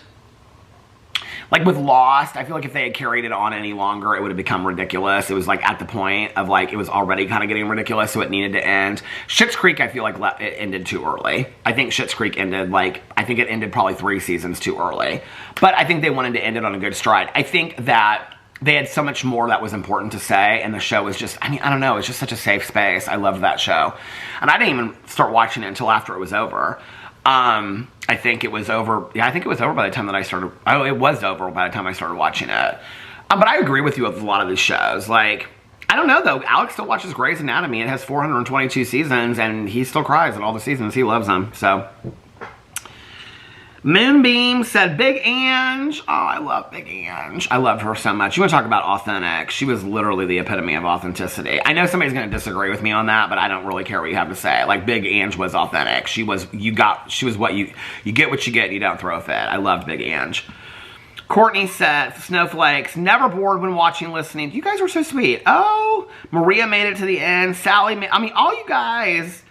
Like with Lost, I feel like if they had carried it on any longer, it would have become ridiculous. It was like at the point of like, it was already kind of getting ridiculous, so it needed to end. Schitt's Creek, I feel like it ended too early. I think Schitt's Creek ended like, I think it ended probably 3 seasons too early. But I think they wanted to end it on a good stride. I think that they had so much more that was important to say, and the show was just, I mean, I don't know, it's just such a safe space. I loved that show. And I didn't even start watching it until after it was over. I think it was over, yeah, I think it was over by the time that I started, oh, it was over by the time I started watching it. But I agree with you with a lot of these shows. Like, I don't know though, Alex still watches Grey's Anatomy. It has 422 seasons, and he still cries in all the seasons. He loves them, so. Moonbeam said, Big Ange. Oh, I love Big Ange. I loved her so much. You want to talk about authentic? She was literally the epitome of authenticity. I know somebody's going to disagree with me on that, but I don't really care what you have to say. Like, Big Ange was authentic. She was what you get what you get and you don't throw a fit. I loved Big Ange. Courtney said, Snowflakes, never bored when watching, listening. You guys were so sweet. Oh, Maria made it to the end. Sally, I mean, all you guys.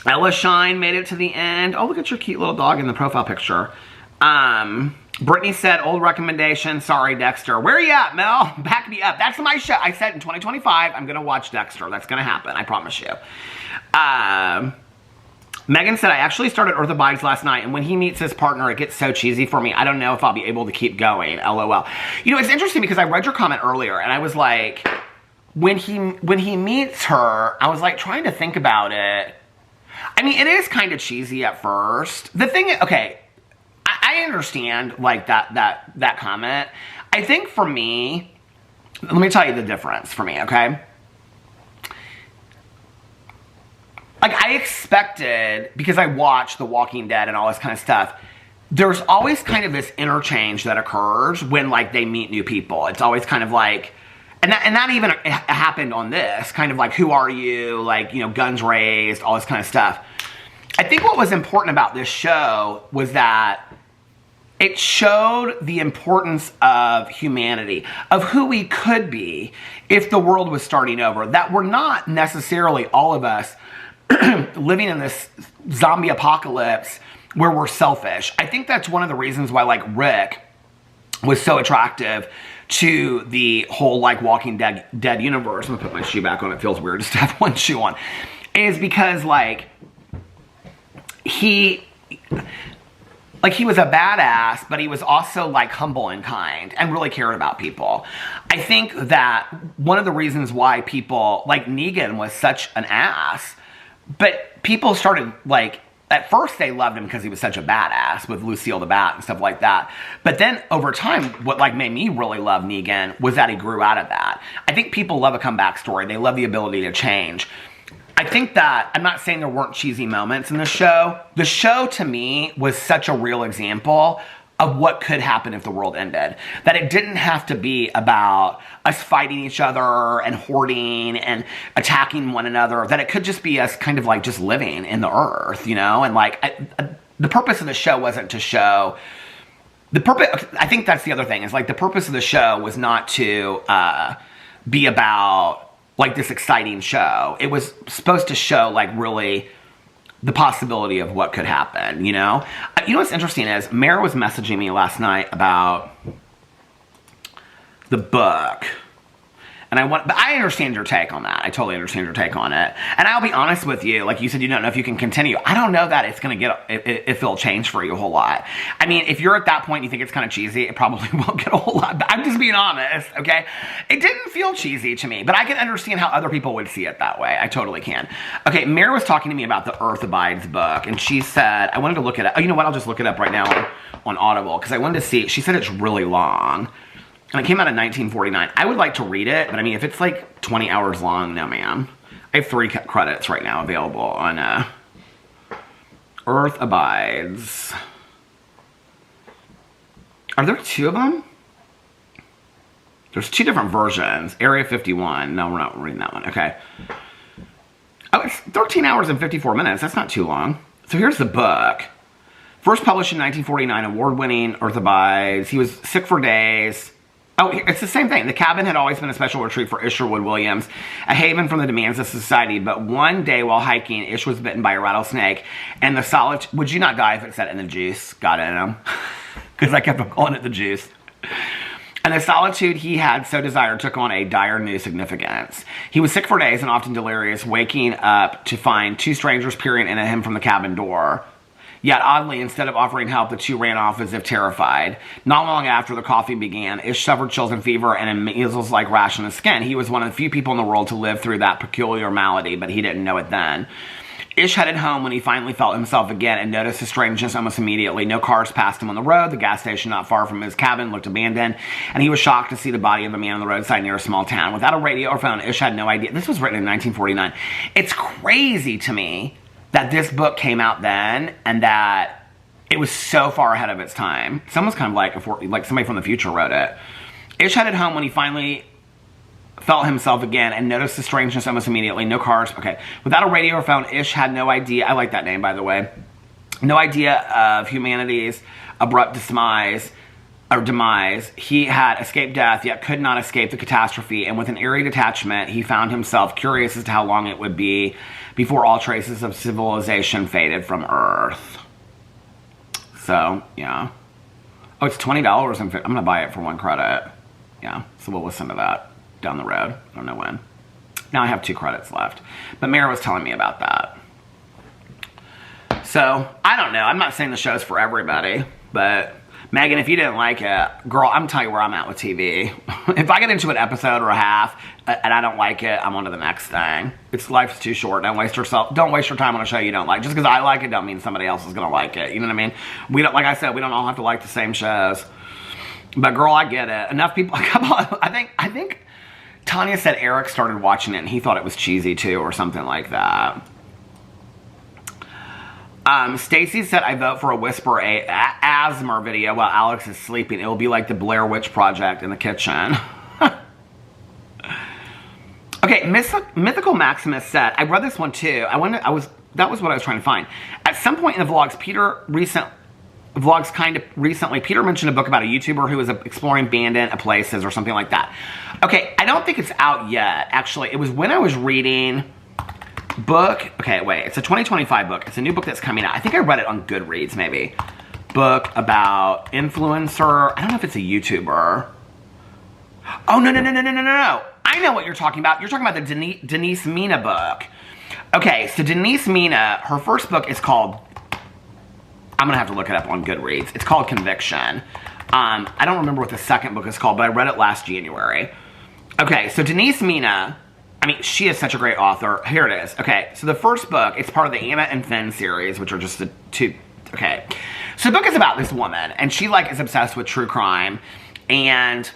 Ella Shine made it to the end. Oh, look at your cute little dog in the profile picture. Brittany said, old recommendation. Sorry, Dexter. Where are you at, Mel? Back me up. That's my show. I said in 2025, I'm going to watch Dexter. That's going to happen. I promise you. Megan said, I actually started Earth Abides last night, and when he meets his partner, it gets so cheesy for me. I don't know if I'll be able to keep going. LOL. You know, it's interesting because I read your comment earlier, and I was like, when he meets her, I was like trying to think about it. I mean, it is kind of cheesy at first. The thing is, okay, I understand, like, that comment. I think for me, let me tell you the difference for me, okay? Like, I expected, because I watched The Walking Dead and all this kind of stuff, there's always kind of this interchange that occurs when, like, they meet new people. It's always kind of like, and that even happened on this, kind of like, who are you, like, you know, guns raised, all this kind of stuff. I think what was important about this show was that it showed the importance of humanity, of who we could be if the world was starting over. That we're not necessarily, all of us, living in this zombie apocalypse where we're selfish. I think that's one of the reasons why, like, Rick was so attractive to the whole like Walking Dead universe. I'm gonna put my shoe back on. It feels weird just to have one shoe on. Is because like he was a badass, but he was also like humble and kind and really cared about people. I think that one of the reasons why people like Negan was such an ass, but people started like, at first they loved him because he was such a badass with Lucille the Bat and stuff like that. But then over time, what like made me really love Negan was that he grew out of that. I think people love a comeback story. They love the ability to change. I think that, I'm not saying there weren't cheesy moments in the show. The show to me was such a real example of what could happen if the world ended. That it didn't have to be about us fighting each other and hoarding and attacking one another. That it could just be us kind of like just living in the earth, you know? And like, the purpose of the show wasn't to show... I think that's the other thing, is like the purpose of the show was not to be about like this exciting show. It was supposed to show like really the possibility of what could happen, you know? You know what's interesting is, Mara was messaging me last night about the book. But I understand your take on that. I totally understand your take on it. And I'll be honest with you, like you said, you don't know if you can continue. I don't know that it's going to get, if it'll change for you a whole lot. I mean, if you're at that point and you think it's kind of cheesy, it probably won't get a whole lot. But I'm just being honest, okay? It didn't feel cheesy to me, but I can understand how other people would see it that way. I totally can. Okay, Mara was talking to me about the Earth Abides book, and she said, I wanted to look it up. Oh, you know what? I'll just look it up right now on Audible, because I wanted to see, she said it's really long. And it came out in 1949. I would like to read it, but I mean, if it's like 20 hours long, no ma'am. I have 3 credits right now available on Earth Abides. Are there 2 of them? There's 2 different versions. Area 51. No, we're not reading that one. Okay. Oh, it's 13 hours and 54 minutes. That's not too long. So here's the book. First published in 1949, award-winning Earth Abides. He was sick for days. Oh, it's the same thing. The cabin had always been a special retreat for Ish Sherwood Williams, a haven from the demands of society. But one day while hiking, Ish was bitten by a rattlesnake, and the solitude... Would you not die if it said in the juice? Got it in him. Because I kept on calling it the juice. And the solitude he had so desired took on a dire new significance. He was sick for days and often delirious, waking up to find 2 strangers peering in at him from the cabin door. Yet, oddly, instead of offering help, the 2 ran off as if terrified. Not long after the coughing began, Ish suffered chills and fever and a measles-like rash on his skin. He was one of the few people in the world to live through that peculiar malady, but he didn't know it then. Ish headed home when he finally felt himself again and noticed his strangeness almost immediately. No cars passed him on the road. The gas station not far from his cabin looked abandoned, and he was shocked to see the body of a man on the roadside near a small town. Without a radio or phone, Ish had no idea. This was written in 1949. It's crazy to me that this book came out then, and that it was so far ahead of its time. It's almost kind of like somebody from the future wrote it. Ish headed home when he finally felt himself again and noticed the strangeness almost immediately. No cars. Okay. Without a radio or phone, Ish had no idea. I like that name, by the way. No idea of humanity's abrupt demise. He had escaped death, yet could not escape the catastrophe, and with an eerie detachment, he found himself curious as to how long it would be before all traces of civilization faded from Earth. So, yeah. Oh, it's $20. I'm going to buy it for 1 credit. Yeah, so we'll listen to that down the road. I don't know when. Now I have 2 credits left. But Mara was telling me about that. So, I don't know. I'm not saying the show's for everybody, but... Megan, if you didn't like it, girl, I'm telling you where I'm at with TV. If I get into an episode or a half and I don't like it, I'm on to the next thing. Life's too short. Don't waste your time on a show you don't like. Just because I like it don't mean somebody else is going to like it. You know what I mean? We don't, like I said, we don't all have to like the same shows. But girl, I get it. Enough people, I think Tanya said Eric started watching it and he thought it was cheesy too or something like that. Stacy said, I vote for a Whisper ASMR video while Alex is sleeping. It will be like the Blair Witch Project in the kitchen. Okay, Mythical Maximus said, I read this one too. That was what I was trying to find. At some point in the vlogs, Peter mentioned a book about a YouTuber who was exploring abandoned places or something like that. Okay, I don't think it's out yet, actually. It was when I was reading... book, okay, wait, it's a 2025 book. It's a new book that's coming out. I think I read it on Goodreads, maybe. Book about influencer. I don't know if it's a YouTuber. Oh, no, no, no, no, no, no, no. I know what you're talking about. You're talking about the Denise Mina book. Okay, so Denise Mina, her first book is called, I'm going to have to look it up on Goodreads. It's called Conviction. I don't remember what the second book is called, but I read it last January. Okay, so Denise Mina, I mean, she is such a great author. Here it is. Okay, so the first book, it's part of the Anna and Finn series, which are just the two. Okay, so the book is about this woman, and she, like, is obsessed with true crime, and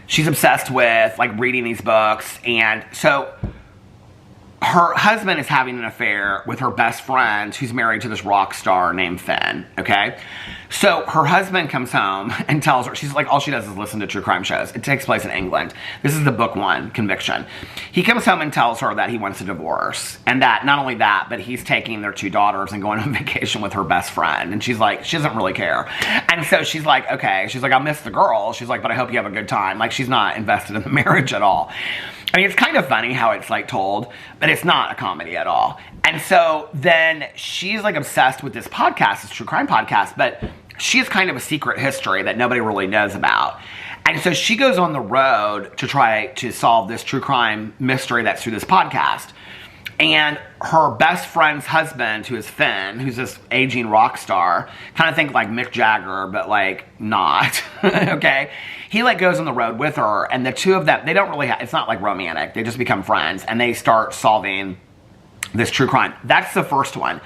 she's obsessed with, like, reading these books, and so her husband is having an affair with her best friend who's married to this rock star named Finn, okay? So her husband comes home and tells her, she's like, all she does is listen to true crime shows. It takes place in England. This is the book one, Conviction. He comes home and tells her that he wants a divorce. And that, not only that, but he's taking their two daughters and going on vacation with her best friend. And she's like, she doesn't really care. And so she's like, okay. She's like, I'll miss the girl. She's like, but I hope you have a good time. Like, she's not invested in the marriage at all. I mean, it's kind of funny how it's, like, told, but it's not a comedy at all. And so then she's, like, obsessed with this podcast, this true crime podcast, but she has kind of a secret history that nobody really knows about. And so she goes on the road to try to solve this true crime mystery that's through this podcast. And her best friend's husband, who is Finn, who's this aging rock star, kind of think like Mick Jagger, but, like, not, okay? He, like, goes on the road with her, and the two of them, they don't really have, it's not, like, romantic. They just become friends, and they start solving this true crime. That's the first one.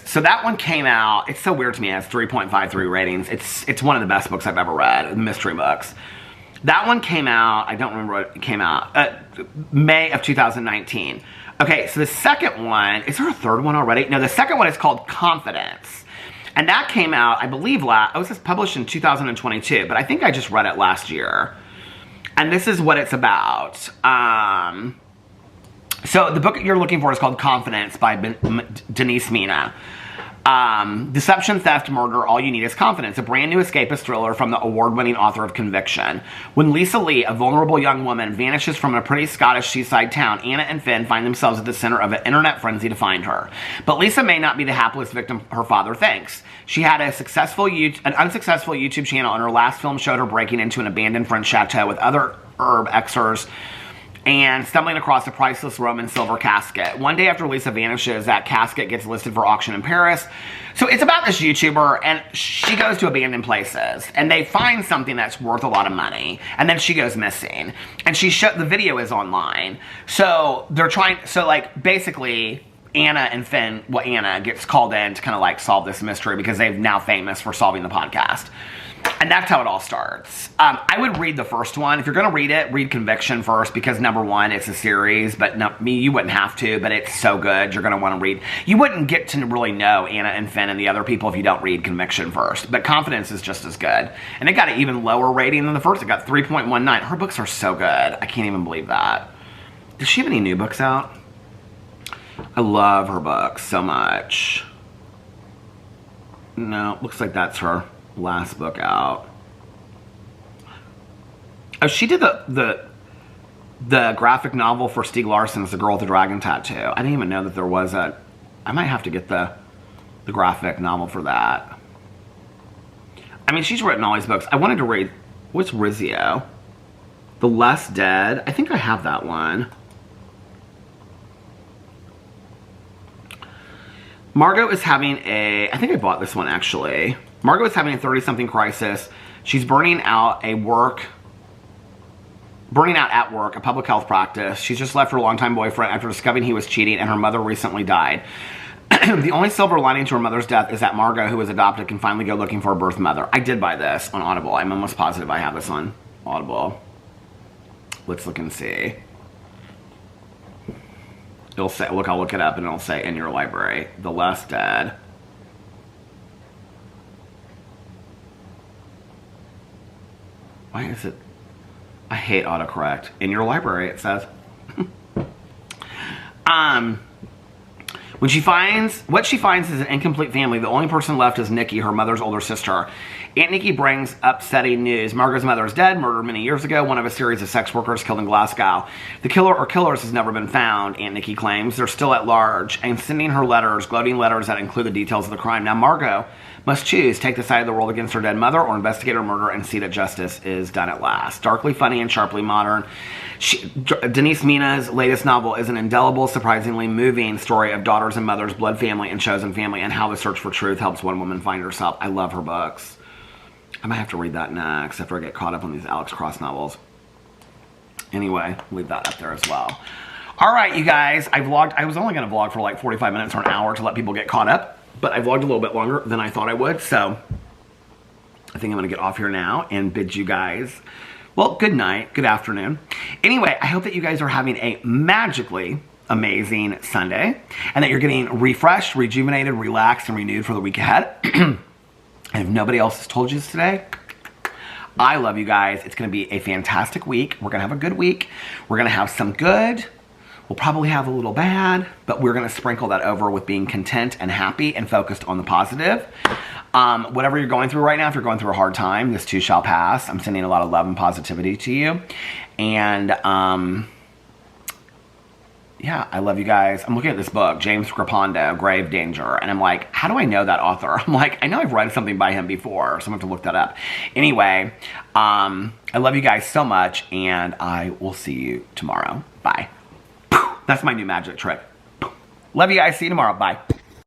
So that one came out, it's so weird to me, it has 3.53 ratings. It's one of the best books I've ever read, mystery books. That one came out, I don't remember what it came out, May of 2019. Okay, so the second one, is there a third one already? No, the second one is called Confidence. And that came out, I believe, it was just published in 2022, but I think I just read it last year. And this is what it's about. So the book you're looking for is called Confidence by Denise Mina. Deception, theft, murder, all you need is confidence. A brand new escapist thriller from the award-winning author of Conviction. When Lisa Lee, a vulnerable young woman, vanishes from a pretty Scottish seaside town, Anna and Finn find themselves at the center of an internet frenzy to find her. But Lisa may not be the hapless victim her father thinks. She had an unsuccessful YouTube channel, and her last film showed her breaking into an abandoned French chateau with other herb exers and stumbling across a priceless Roman silver casket. One day after Lisa vanishes, that casket gets listed for auction in Paris. So it's about this YouTuber, and she goes to abandoned places, and they find something that's worth a lot of money, and then she goes missing. And the video is online. So they're like, basically, Anna and Finn, Anna gets called in to kind of, like, solve this mystery because they're now famous for solving the podcast. And that's how it all starts. I would read the first one. If you're going to read it, read Conviction first, because number one, it's a series, but you wouldn't have to, but it's so good, you're going to want to read. You wouldn't get to really know Anna and Finn and the other people if you don't read Conviction first, but Confidence is just as good. And it got an even lower rating than the first. It got 3.19. Her books are so good. I can't even believe that. Does she have any new books out? I love her books so much. No, looks like that's her last book out. Oh, she did the graphic novel for Stieg Larsson's The Girl with the Dragon Tattoo. I didn't even know that there was I might have to get the graphic novel for that. I mean, she's written all these books. I wanted to read, what's Rizzio? The Less Dead. I think I have that one. Margot is having I think I bought this one actually. Margot is having a 30-something crisis. She's burning out at work, a public health practice. She's just left her longtime boyfriend after discovering he was cheating, and her mother recently died. The only silver lining to her mother's death is that Margot, who was adopted, can finally go looking for her birth mother. I did buy this on Audible. I'm almost positive I have this on Audible. Let's look and see. It'll say, look, I'll look it up and it'll say in your library. The Less Dead. Why is it? I hate autocorrect. In your library, it says. What she finds is an incomplete family. The only person left is Nikki, her mother's older sister. Aunt Nikki brings upsetting news. Margot's mother is dead, murdered many years ago, one of a series of sex workers killed in Glasgow. The killer or killers has never been found, Aunt Nikki claims. They're still at large and sending her letters, gloating letters that include the details of the crime. Now Margot must choose, take the side of the world against her dead mother or investigate her murder and see that justice is done at last. Darkly funny and sharply modern. Denise Mina's latest novel is an indelible, surprisingly moving story of daughters and mothers, blood family and chosen family, and how the search for truth helps one woman find herself. I love her books. I might have to read that next after I get caught up on these Alex Cross novels. Anyway, leave that up there as well. All right, you guys, I vlogged. I was only going to vlog for like 45 minutes or an hour to let people get caught up, but I vlogged a little bit longer than I thought I would, so I think I'm going to get off here now and bid you guys, well, good night, good afternoon. Anyway, I hope that you guys are having a magically amazing Sunday and that you're getting refreshed, rejuvenated, relaxed, and renewed for the week ahead. And if nobody else has told you this today, I love you guys. It's going to be a fantastic week. We're going to have a good week. We're going to have some good. We'll probably have a little bad, but we're going to sprinkle that over with being content and happy and focused on the positive. Whatever you're going through right now, if you're going through a hard time, this too shall pass. I'm sending a lot of love and positivity to you. And, yeah, I love you guys. I'm looking at this book, James Crapondo, Grave Danger, and I'm like, how do I know that author? I'm like, I know I've read something by him before, so I'm going to have to look that up. Anyway, I love you guys so much, and I will see you tomorrow. Bye. That's my new magic trick. Love you guys. See you tomorrow. Bye.